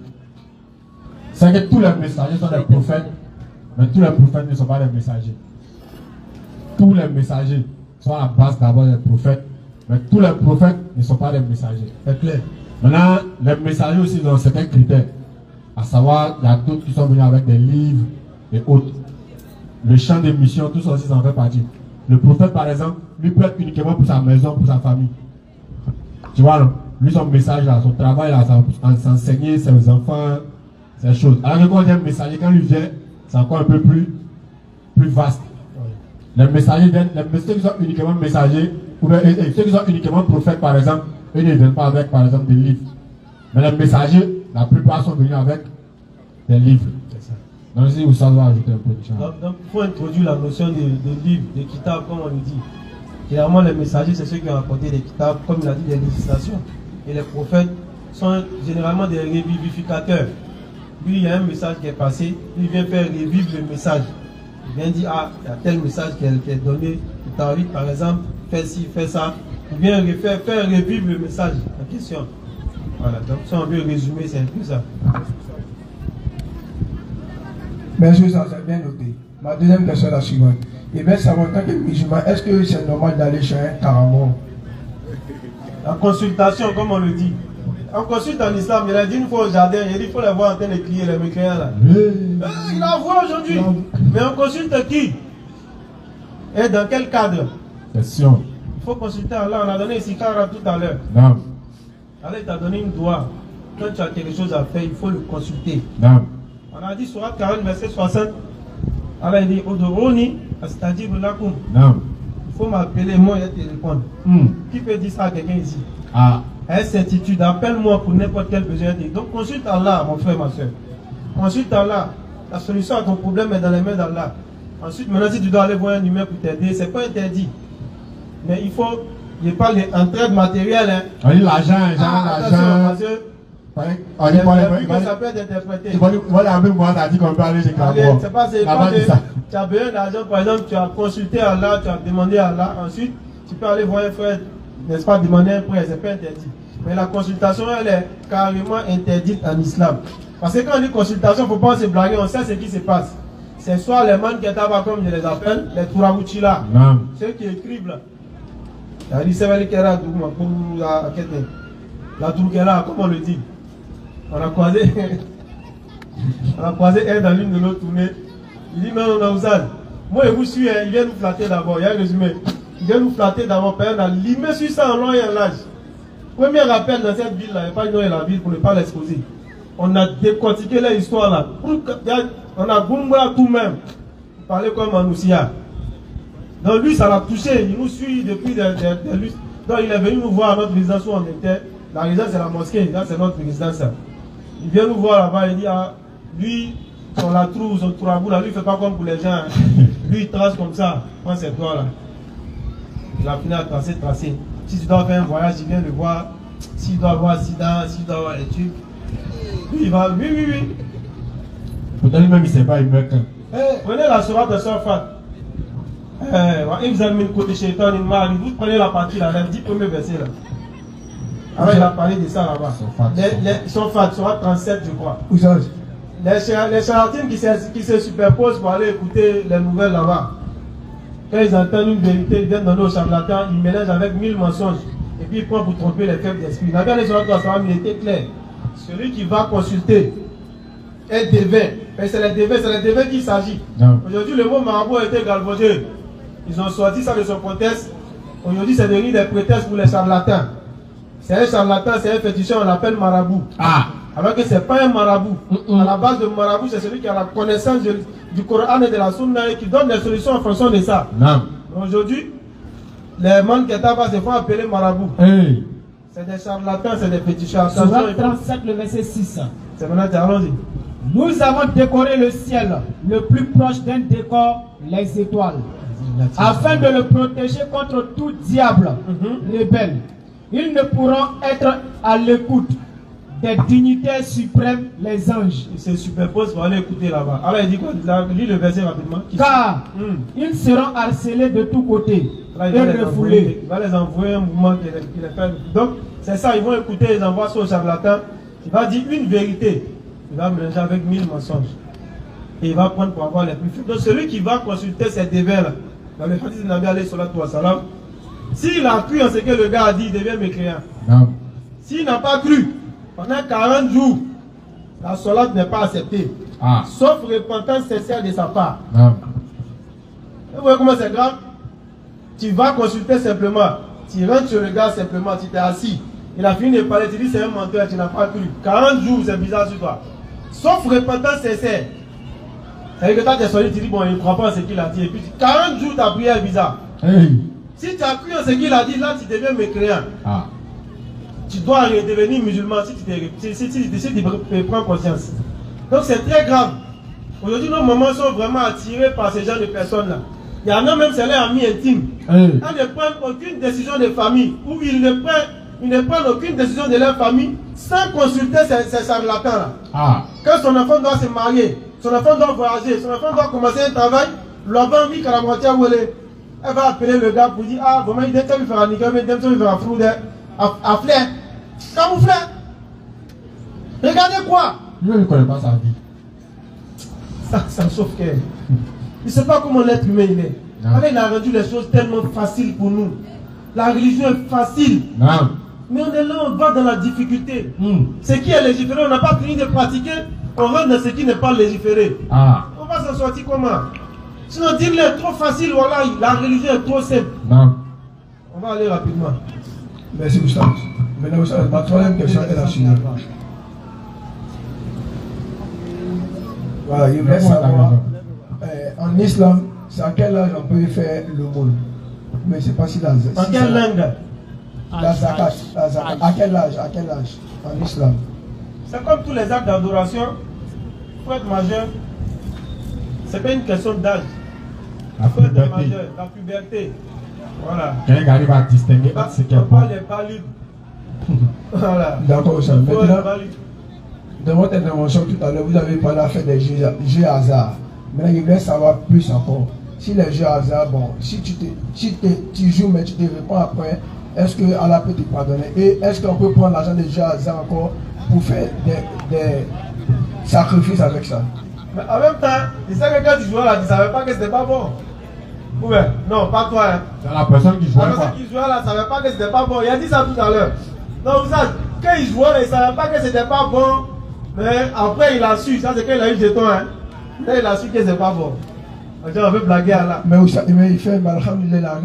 Speaker 3: c'est que tous les messagers sont des prophètes, mais tous les prophètes ne sont pas des messagers. Tous les messagers sont à la base d'abord des prophètes, mais tous les prophètes ne sont pas des messagers.
Speaker 5: C'est clair.
Speaker 3: Maintenant, les messagers aussi ont certains critères. À savoir, il y a d'autres qui sont venus avec des livres et autres. Le champ de mission, tout ça aussi, ça en fait partie. Le prophète, par exemple, lui peut être uniquement pour sa maison, pour sa famille. Tu vois, non? Lui, son message, là, son travail, là, c'est enseigner ses enfants, ces choses. Alors que quand il y a un messager, quand lui vient, c'est encore un peu plus vaste. Les messagers, ceux qui sont uniquement messagers, ou bien ceux qui sont uniquement prophètes, par exemple, eux ne viennent pas avec, par exemple, des livres. Mais les messagers, la plupart sont venus avec des livres. Donc, si vous savez ajouter un peu de choses.
Speaker 5: Donc, il faut introduire la notion de livre, de kitab, comme on le dit. Généralement, les messagers, c'est ceux qui ont apporté des kitabs, comme il a dit, des législations. Et les prophètes sont généralement des revivificateurs. Lui, il y a un message qui est passé, il vient faire revivre le message. Il vient dire, il y a tel message qui est donné, Tawhid par exemple, fais ci, fais ça. Il vient faire revivre le message en question. Voilà, donc si on veut résumer, c'est un peu ça.
Speaker 7: Merci, ça c'est bien noté. Ma deuxième question est la suivante. Et bien, savoir en tant que musulman, est-ce que c'est normal d'aller chez un caramon?
Speaker 5: La consultation, comme on le dit. On consulte en islam, il a dit une fois au jardin, il a dit il faut les voir en train de crier, les mécréants là. Il la voit aujourd'hui. Mais on consulte qui? Et dans quel cadre?
Speaker 3: Question.
Speaker 5: Il faut consulter Allah. On a donné ici Kara tout à l'heure.
Speaker 3: Non.
Speaker 5: Allah t'a donné une doigt. Quand tu as quelque chose à faire, il faut le consulter.
Speaker 3: Non.
Speaker 5: On a dit Surat 40, verset 60. Allah dit Odooni, astajib lakum.
Speaker 3: Non.
Speaker 5: Il faut m'appeler, moi, et te répondre. Qui peut dire ça à quelqu'un ici? Avec certitude, appelle-moi pour n'importe quel besoin. Donc consulte Allah, mon frère, ma soeur. Consulte Allah. La solution à ton problème est dans les mains d'Allah. Ensuite, maintenant, si tu dois aller voir un humain pour t'aider, c'est pas interdit. Mais il faut, il n'y a pas l'entraide matérielle. Hein.
Speaker 3: On dit l'argent, l'argent.
Speaker 5: On dit que ça peut être interprété. C'est pas tu as besoin d'argent, par exemple, tu as consulté Allah, tu as demandé à Allah. Ensuite, tu peux aller voir un frère, n'est-ce pas, demander un prêt, c'est pas interdit. Mais la consultation, elle est carrément interdite en islam. Parce que quand on dit consultation, il ne faut pas se blaguer, on sait ce qui se passe. C'est soit les man qui est là, comme je les appelle, les Tourawuchi là, ceux qui écrivent là. La Tourkela, comme on le dit. On a croisé elle dans l'une de nos tournées. Il dit non, non, Ouzal, moi je vous suis, il vient nous flatter d'abord, il y a un résumé. Il vient nous flatter d'abord, on a limé sur ça en long et en large. Premier rappel dans cette ville-là, il n'y a pas ignorer la ville pour ne pas l'exposer. On a décortiqué leur histoire là. On a Gumba tout même. Parler comme Anoussia. Donc lui, ça l'a touché. Il nous suit depuis des lustres. Donc il est venu nous voir à notre résidence où on était. La résidence c'est la mosquée, là c'est notre résidence. Il vient nous voir là-bas, il dit ah, lui, son latrou, son tourabou là, lui il fait pas comme pour les gens. Lui il trace comme ça, prends ses doigts là. Il a fini à tracer. Si tu dois faire un voyage, il vient le voir. S'il doit avoir accident, s'il doit avoir les trucs. Lui il va, oui.
Speaker 3: Peut-être lui-même il ne sait pas, il meurt quand.
Speaker 5: Prenez la sourate de Safat. Vous prenez la partie là, les 10 premiers versets là. Alors il a parlé de ça là-bas. Safat, sourate 37 je crois. Les charlatines qui se superposent pour aller écouter les nouvelles là-bas. Quand ils entendent une vérité, ils viennent donner aux charlatans, ils mélangent avec 1000 mensonges. Et puis ils prennent pour tromper les faibles d'esprit. Dans les sourates de Safat, il était clair. Celui qui va consulter est devin. Et c'est les devins qu'il s'agit. Aujourd'hui, le mot marabout a été galvaudé. Ils ont sorti ça de son contexte. Aujourd'hui, c'est devenu des prétextes pour les charlatans. C'est un charlatan, c'est un féticheur, on l'appelle marabout. Alors que ce n'est pas un marabout. À la base de marabout, c'est celui qui a la connaissance du Coran et de la Sunna et qui donne des solutions en fonction de ça. Aujourd'hui, les Manketaba se font appeler marabout. C'est des charlatans, c'est des féticheurs.
Speaker 2: Sourate 37, le verset 6.
Speaker 5: C'est maintenant, allons-y.
Speaker 2: Nous avons décoré le ciel le plus proche d'un décor, les étoiles, afin de le protéger contre tout diable rebelle. Ils ne pourront être à l'écoute des dignitaires suprêmes, les anges.
Speaker 5: Ils se superposent pour aller écouter là-bas. Alors il dit quoi? Lis le verset rapidement.
Speaker 2: Car ils seront harcelés de tous côtés et refoulés.
Speaker 5: Il va les envoyer un mouvement qui les fait. Donc c'est ça, ils vont écouter, ils envoient ça au charlatan. Il va dire une vérité. Il va mélanger avec 1000 mensonges. Et il va prendre pour avoir les plus faibles. Donc celui qui va consulter ces devins-là, dans le hadith de Nabi alayhi salatu wa salam, s'il a cru en ce que le gars a dit, il devient mécréant. S'il n'a pas cru, pendant 40 jours, la salade n'est pas acceptée. Sauf repentance sincère de sa part. Vous voyez comment c'est grave? Tu vas consulter simplement. Tu rentres sur le gars simplement, tu t'es assis. Il a fini de parler, tu dis c'est un menteur, tu n'as pas cru. 40 jours, c'est bizarre sur toi. Sauf repentance sincère. C'est-à-dire que toi, tu es sorti, tu dis, bon, il ne croit pas en ce qu'il a dit. Et puis, 40 jours, ta prière est bizarre. Si tu as cru en ce qu'il a dit, là, tu deviens mécréant. Tu dois redevenir musulman si tu prends conscience. Donc, c'est très grave. Aujourd'hui, nos mamans sont vraiment attirés par ce genre de personnes-là. Il y en a même, c'est leurs amis intimes. Ils ne prennent aucune décision de famille, ou ils ne prennent aucune décision de leur famille sans consulter ces charlatans-là. Quand son enfant doit se marier, son enfant doit voyager, son enfant doit commencer un travail, l'enfant vit qu'à la moitié elle va appeler le gars pour dire ah, vraiment, il faut faire un nickel, mais il faut faire un flou à flair. Camoufler. Regardez quoi?
Speaker 3: Lui, il ne connaît pas sa vie.
Speaker 5: Ça me sauve cœur. Il ne sait pas comment l'être humain il est. Alors, il a rendu les choses tellement faciles pour nous. La religion est facile. Mais on est là, on va dans la difficulté. Ce qui est légiféré, on n'a pas fini de pratiquer, on rentre dans ce qui n'est pas légiféré. On va s'en sortir comment? Sinon, dire est trop facile, voilà, la religion est trop simple. On va aller rapidement.
Speaker 7: Merci, Gustave. Maintenant, ma troisième question est la suivante. Voilà, il voulait savoir, en islam, c'est à quel âge on peut faire le monde? Mais c'est pas si la
Speaker 5: en quelle langue?
Speaker 7: La zakat. À quel âge en islam?
Speaker 5: C'est comme tous les actes d'adoration. Il faut être majeur. Ce n'est pas une question d'âge. Il faut être majeur, la puberté. Voilà.
Speaker 3: Quelqu'un arrive à distinguer ce qui est bon.
Speaker 5: Les pas libres. Voilà.
Speaker 7: D'accord, ça. Maintenant, dans votre intervention tout à l'heure, vous avez parlé à faire des jeux hasard. Maintenant, il voulait savoir plus encore. Si les jeux hasard, bon, si tu joues mais tu te réponds après, est-ce que Allah peut te pardonner? Et est-ce qu'on peut prendre l'argent des jeux hasard encore pour faire des sacrifices avec ça?
Speaker 5: Mais en même temps, il sait que quand tu jouais là, tu ne savais pas que c'était pas bon. Ouais, non, pas toi. Hein.
Speaker 3: C'est la personne qui jouait.
Speaker 5: La personne qui jouait là ne savait pas que c'était pas bon. Il a dit ça tout à l'heure. Donc, vous savez, quand il jouait là, il ne savait pas que c'était pas bon. Mais après, il a su. Ça, c'est quand il a eu le jeton. Hein. Là, il a su que c'est pas bon. On veut blaguer Allah.
Speaker 7: Mais il fait, alhamdulillah,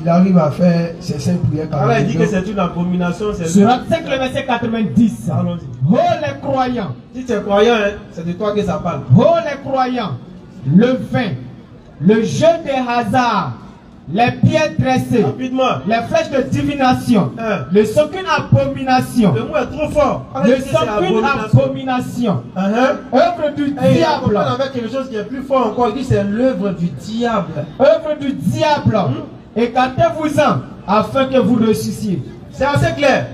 Speaker 7: il arrive à faire ses 5 prières.
Speaker 5: Allah dit que c'est une abomination.
Speaker 2: Surat 5, le verset 90.
Speaker 5: Allons-y.
Speaker 2: Oh les croyants.
Speaker 5: Si tu es croyant, hein, c'est de toi que ça parle.
Speaker 2: Oh les croyants. Le vin, le jeu des hasards, les pierres dressées,
Speaker 5: rapidement,
Speaker 2: les flèches de divination, ne sont qu'une abomination.
Speaker 5: Le mot est trop fort.
Speaker 2: Ne sont qu'une abomination. Œuvre du diable.
Speaker 5: Il avec quelque chose qui est plus fort encore. Il dit c'est l'œuvre du diable.
Speaker 2: Œuvre du diable. Écartez-vous-en afin que vous ressuscitiez.
Speaker 5: C'est assez clair.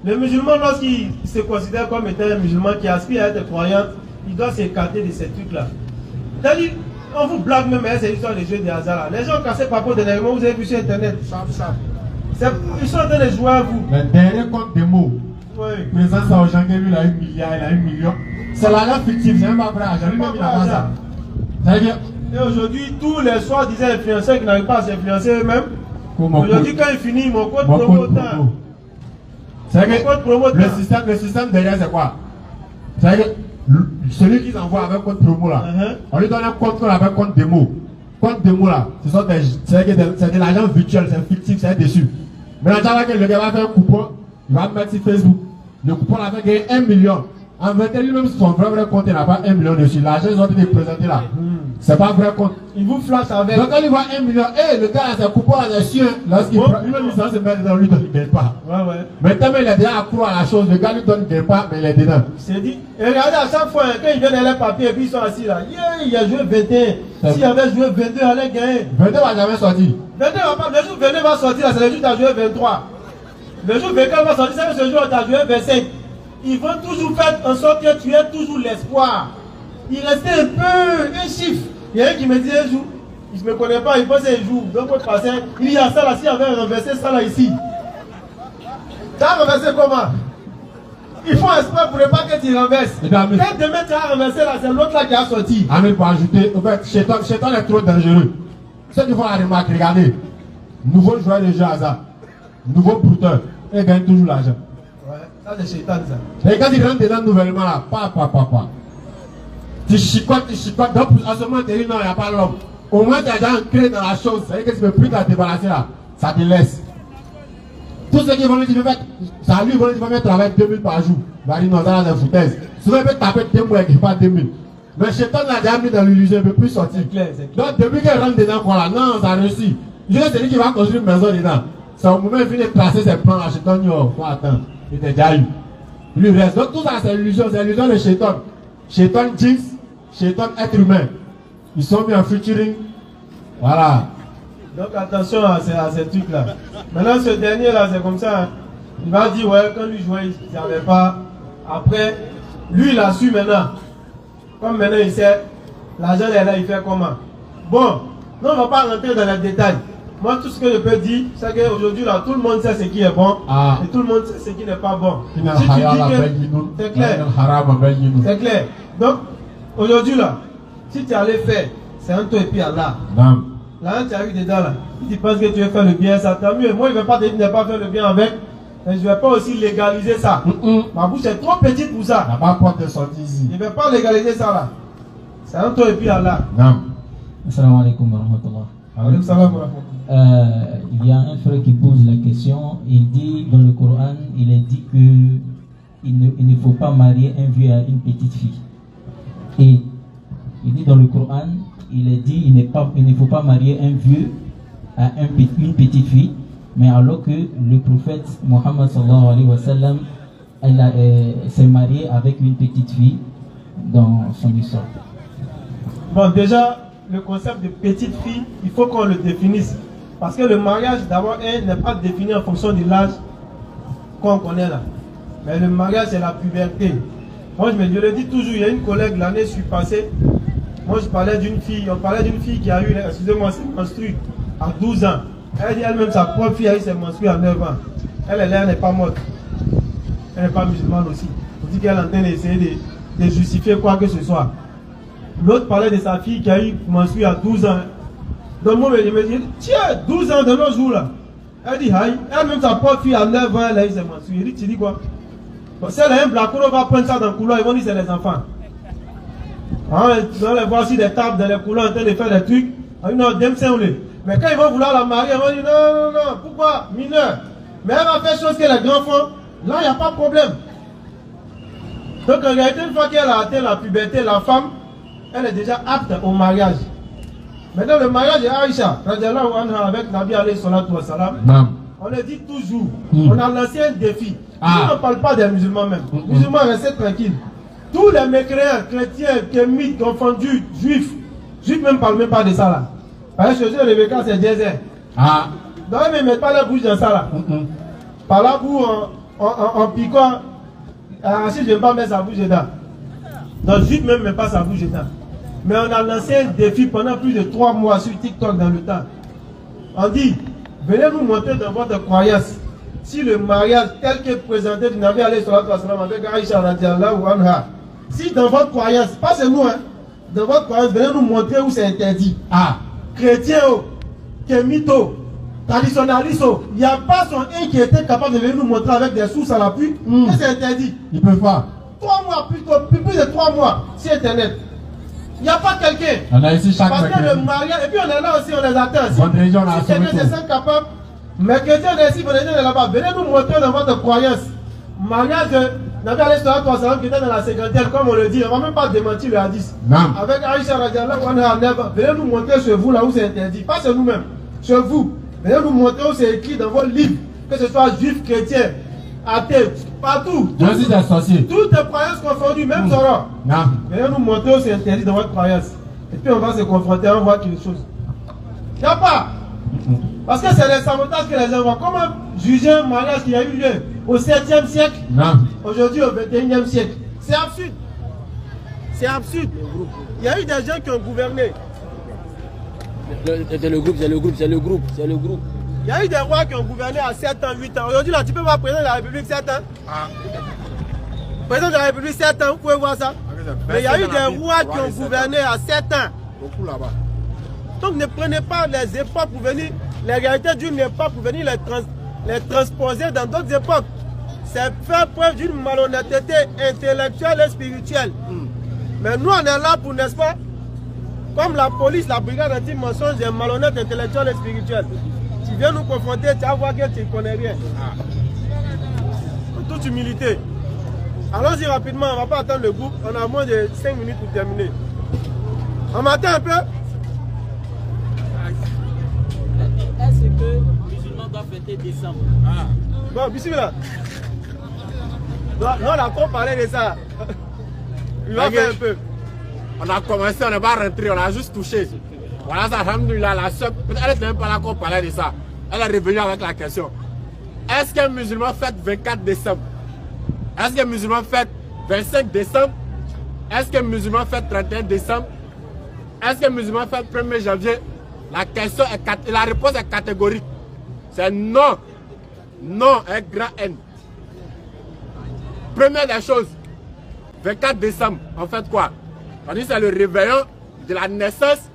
Speaker 5: Le musulman, lorsqu'il se considère comme étant un musulman qui aspire à être croyant, il doit s'écarter de ces trucs-là. C'est-à-dire, on vous blague même ces histoires des jeux de hasard là. Les gens cassés par rapport dernièrement, vous avez vu sur internet. Ils sont en train de jouer à vous.
Speaker 3: Le dernier compte des mots.
Speaker 5: Oui.
Speaker 3: Présent ça aux gens qui lui il a 1 milliard, il a 1 million. C'est l'argent fictif, c'est même pas vrai argent.
Speaker 5: Et aujourd'hui, tous les soi-disant influenceurs qui n'arrivent pas à s'influencer eux-mêmes, aujourd'hui quand ils finissent, mon code promo.
Speaker 3: C'est que le système derrière c'est quoi? C'est que celui qui s'envoie avec compte promo là, on lui donne un compte avec compte démo. Compte démo là, c'est de l'argent virtuel, c'est fictif, c'est dessus. Maintenant, le gars va faire un coupon, il va mettre sur Facebook. Le coupon là va gagner 1 million. En vérité, lui-même, son vrai compte, il n'a pas 1 million dessus. L'argent, ils ont été présentés là. C'est pas vrai compte.
Speaker 5: Il vous flash avec.
Speaker 3: Donc, quand il voit 1 million, le gars, c'est coupon là, c'est sûr. Lorsqu'il prend, lui-même, il s'en se met dedans, lui, il ne gagne pas.
Speaker 5: Ouais.
Speaker 3: Maintenant, il est déjà accro à la chose. Le gars, lui donne, il ne gagne pas, mais il est dedans.
Speaker 5: C'est dit. Et regardez, à chaque fois, quand ils viennent à les papiers et puis ils sont assis là, il a joué 21. S'il avait joué 22, il allait gagner.
Speaker 3: 22 va jamais sortir.
Speaker 5: 22 va pas. Le jour 22 va sortir là, c'est le jour où tu as joué 23. Le jour 24 va sortir, c'est le jour où tu as joué 25. Ils vont toujours faire en sorte que tu aies toujours l'espoir. Il restait un peu, un chiffre. Il y a un qui me disait un jour, il ne me connaît pas, il pensait un jour. Donc, on passait, il y a ça là, s'il avait renversé ça là ici. Tu as renversé comment? Ils font espoir pour ne pas que tu renverses. Quand demain tu as renversé là, c'est l'autre là qui a sorti.
Speaker 3: Amir, pour ajouter, en fait, Chétan est trop dangereux. Ceux qui font la remarque, regardez. Nouveau joueur de jeu hasard, nouveau brouteur, il gagne toujours l'argent.
Speaker 5: Ça c'est Chétan ça.
Speaker 3: Et quand il rentre dedans nouvellement là, pas. Tu chicotes. Donc à ce moment tu dis non, il n'y a pas l'homme. Au moins tu as déjà ancré dans la chose, c'est-à-dire que tu ne peux plus te débarrasser là. Ça te laisse. Tous ceux qui vont lui dire, ça lui, ils vont lui dire, travailler 2000 par jour. Il va dire non, ça c'est foutaise. Souvent il peut taper 2 mois et qu'il pas 2000. Mais Chétan l'a déjà mis dans l'illusion, il ne peut plus sortir.
Speaker 5: C'est clair.
Speaker 3: Donc depuis qu'il rentre dedans, voilà, non, ça réussit. Je sais c'est lui qui va construire une maison dedans. C'est au moment où il finit de tracer ses plans là, Chétan dit, oh, faut attendre. Il était déjà eu. Lui reste. Donc tout ça c'est l'illusion de Chétan. Chétan jeans, Chétan être humain. Ils sont mis en featuring. Voilà.
Speaker 5: Donc attention à ces trucs là. Maintenant ce dernier là c'est comme ça. Hein. Il va dire ouais quand lui jouait il ne savait pas. Après, lui il a su maintenant. Comme maintenant il sait, l'argent est là, il fait comment. Bon, non on ne va pas rentrer dans les détails. Moi, tout ce que je peux dire, c'est qu'aujourd'hui, là, tout le monde sait ce qui est bon et tout le monde sait ce qui n'est pas bon. Si tu dis que c'est clair. C'est clair. Donc, aujourd'hui, là, si tu allais faire, c'est un toi et puis Allah. Là, tu as eu dedans, là. Si tu penses que tu veux faire le bien, ça tant mieux. Moi, il ne va pas dire de ne pas faire le bien avec, mais je ne vais pas aussi légaliser ça. Ma bouche est trop petite pour ça.
Speaker 3: La barre porte est sortie ici.
Speaker 5: Je ne vais pas légaliser ça, là. C'est un toi et puis Allah.
Speaker 6: Assalamu alaikum wa rahmatullah. Il y a un frère qui pose la question. Il dit dans le Coran, il est dit que il ne faut pas marier un vieux à une petite fille. Et il dit dans le Coran, il est dit il ne faut pas marier un vieux à une petite fille. Mais alors que le prophète Mohammed sallallahu alayhi wa sallam s'est marié avec une petite fille dans son histoire.
Speaker 5: Bon, déjà, le concept de petite fille, il faut qu'on le définisse. Parce que le mariage, d'abord, n'est pas défini en fonction de l'âge qu'on connaît là. Mais le mariage, c'est la puberté. Moi, je le dis toujours, il y a une collègue l'année passée. Moi, on parlait d'une fille qui a eu, excusez-moi, c'est menstrué à 12 ans. Elle dit elle-même, sa propre fille a eu ses menstrues à 9 ans. Elle n'est pas morte. Elle n'est pas musulmane aussi. On dit qu'elle est en train d'essayer de justifier quoi que ce soit. L'autre parlait de sa fille qui a eu menstrué à 12 ans. Donc moi, je me dis, tiens, 12 ans de nos jours là. Elle dit, aïe, elle-même sa propre fille à 9 ans, elle a eu ses menstrues. Il dit, tu dis quoi? Si elle a un black, on va prendre ça dans le couloir, ils vont dire c'est les enfants. On les voit sur des tables, dans les couleurs, en train de faire des trucs. On dit non, mais quand ils vont vouloir la marier, on dit non, pourquoi? Mineur. Mais elle va faire chose que les grands font. Là, il n'y a pas de problème. Donc en réalité, une fois qu'elle a atteint la puberté, la femme, elle est déjà apte au mariage. Maintenant, le mariage de Aïcha, avec Nabi alayhi salatu wa salam, on le dit toujours, on a lancé un défi. On ne parle pas des musulmans même. Les musulmans restent tranquilles. Tous les mécréants, chrétiens, kémites, confondus, juifs même ne parlent même pas de ça là. Parce que chez eux, les mécréants, c'est désert. Donc ils ne mettent pas la bouche dans ça là. Par là, vous, en piquant, si je ne vais pas mettre sa bouche dedans. Donc juif même ne met pas sa bouche dedans. Mais on a lancé un défi pendant plus de 3 mois sur TikTok dans le temps. On dit, venez nous montrer dans votre croyance si le mariage tel que présenté du Nabi alayhi salatu wa salam avec Aïcha radiallahu anha, si dans votre croyance, pas c'est nous, hein, dans votre croyance, venez nous montrer où c'est interdit. Chrétien, kémito, traditionnaliste, il n'y a pas son un qui était capable de venir nous montrer avec des sources à l'appui que c'est interdit.
Speaker 3: Ils peuvent pas.
Speaker 5: 3 mois, plus de 3 mois sur Internet. Il n'y a pas quelqu'un.
Speaker 3: On a ici chaque
Speaker 5: parce que le mariage, et puis on est là aussi, on les attend. Si quelqu'un se sent capable, mais chrétiens ici, on est là-bas. Venez nous montrer dans votre croyance. Mariage de Nabi alayhi salatu wa salam qui était dans la cinquantaine, comme on le dit, on ne va même pas démentir le hadith. Avec Aïcha radiallahu anha, venez nous montrer chez vous là où c'est interdit. Pas chez nous-mêmes, chez vous. Venez nous montrer où c'est écrit dans vos livres, que ce soit juif, chrétien, athée, partout.
Speaker 3: Je suis des sorciers.
Speaker 5: Toutes les croyances confondues, même Zora. Venez nous montrer où c'est interdit dans votre croyance. Et puis on va se confronter, on va voir quelque chose. Il n'y a pas. Parce que c'est les sabotages que les gens voient. Comment juger un mariage qui a eu lieu au 7e siècle, aujourd'hui au 21e siècle? C'est absurde. C'est absurde. Il y a eu des gens qui ont gouverné.
Speaker 1: C'est le groupe.
Speaker 5: Il y a eu des rois qui ont gouverné à 7 ans, 8 ans. Aujourd'hui, là, tu peux voir le président de la République 7 ans. Président de la République 7 ans, vous pouvez voir ça. Mais il y a eu des rois qui ont gouverné à 7 ans.
Speaker 1: Beaucoup là-bas.
Speaker 5: Donc ne prenez pas les époques pour venir, les réalités d'une époque pour venir les transposer dans d'autres époques. C'est faire preuve d'une malhonnêteté intellectuelle et spirituelle. Mais nous, on est là pour, n'est-ce pas, comme la police, la brigade anti-mensonge est malhonnête intellectuelle et spirituelle. Tu viens nous confronter, tu vas voir que tu ne connais rien. En toute humilité. Allons-y rapidement, on ne va pas attendre le groupe. On a moins de 5 minutes pour terminer. On m'attend un peu.
Speaker 6: Est-ce que les musulmans doivent fêter décembre?
Speaker 5: Bon, bismillah. Non, on a trop parlé de ça. Il va faire un peu.
Speaker 1: On a commencé, on n'est pas rentré, on a juste touché. Voilà ça, alhamdoulilah, la soeur, elle n'était même pas là qu'on parlait de ça. Elle est revenue avec la question. Est-ce qu'un musulman fête 24 décembre? Est-ce qu'un musulman fête 25 décembre? Est-ce qu'un musulman fête 31 décembre? Est-ce qu'un musulman fête 1er janvier? La réponse est catégorique. C'est non. Non, un grand N. Première des choses, 24 décembre, en fait quoi? On dit que c'est le réveillon de la naissance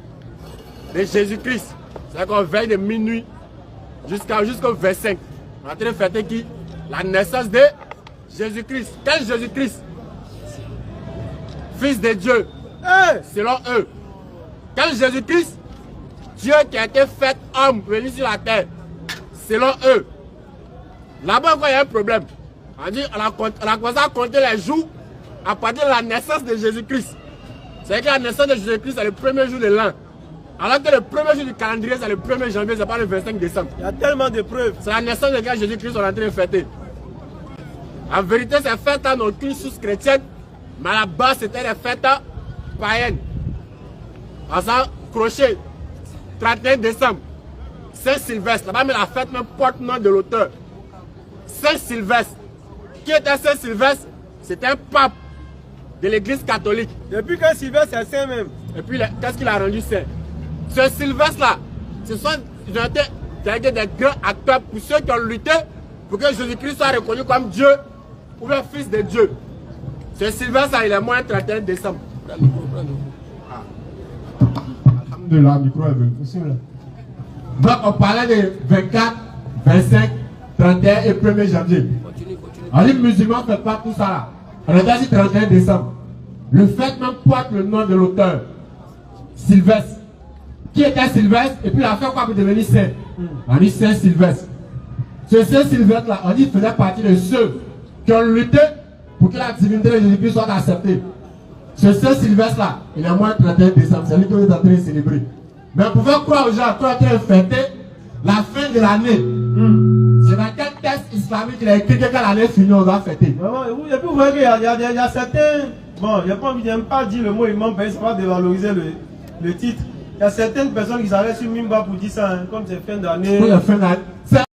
Speaker 1: de Jésus-Christ. C'est qu'on veille de minuit jusqu'au 25. On est en train de fêter qui? La naissance de Jésus-Christ. Quel Jésus-Christ? Fils de Dieu. Selon eux. Quel Jésus-Christ? Dieu qui a été fait homme, venu sur la terre. Selon eux. Là-bas, il y a un problème. On dit, on a commencé à compter les jours à partir de la naissance de Jésus-Christ. C'est que la naissance de Jésus-Christ, c'est le premier jour de l'an. Alors que le premier jour du calendrier, c'est le 1er janvier, c'est pas le 25 décembre.
Speaker 5: Il y a tellement de preuves.
Speaker 1: C'est la naissance de Jésus-Christ qu'on est en train de fêter. En vérité, c'est fête à nos sources chrétiennes, mais à la base, c'était des fêtes païennes. En ça, crochet, 31 décembre, Saint-Sylvestre. Là-bas, mais la fête même porte nom de l'auteur. Saint-Sylvestre. Qui était Saint-Sylvestre? C'était un pape de l'église catholique.
Speaker 5: Depuis que Sylvestre est saint même.
Speaker 1: Et puis, qu'est-ce qu'il a rendu saint? Ce Sylvestre-là, ils ont été des grands acteurs pour ceux qui ont lutté pour que Jésus-Christ soit reconnu comme Dieu ou le Fils de Dieu. Ce Sylvestre-là, il est moins 31 décembre.
Speaker 3: Alhamdulillah, le micro est venu. Donc, on parlait de 24, 25, 31 et 1er janvier. On dit musulmans ne font pas tout ça là. On est dit 31 décembre.
Speaker 1: Le fait même porte le nom de l'auteur. Sylvestre. Qui était Sylvestre? Et puis il a fait quoi pour devenir saint? On dit Saint Sylvestre. Ce Saint Sylvestre là, on dit qu'il faisait partie de ceux qui ont lutté pour que la divinité de Jésus-Christ soit acceptée. Ce Saint Sylvestre là, il est moins 31 décembre, c'est lui que vous êtes en train de célébrer. Mais vous pouvez croire aux gens qui sont en train de fêter la fin de l'année. C'est dans quel texte islamique il a écrit que quand l'année finie, on va fêter.
Speaker 5: Et puis vous voyez qu'il y a certains. Bon, il n'y a pas envie de pas dire le mot imam, ça va dévaloriser le titre. Il y a certaines personnes qui s'arrêtent sur Mimba pour dire ça, hein, comme c'est fin d'année.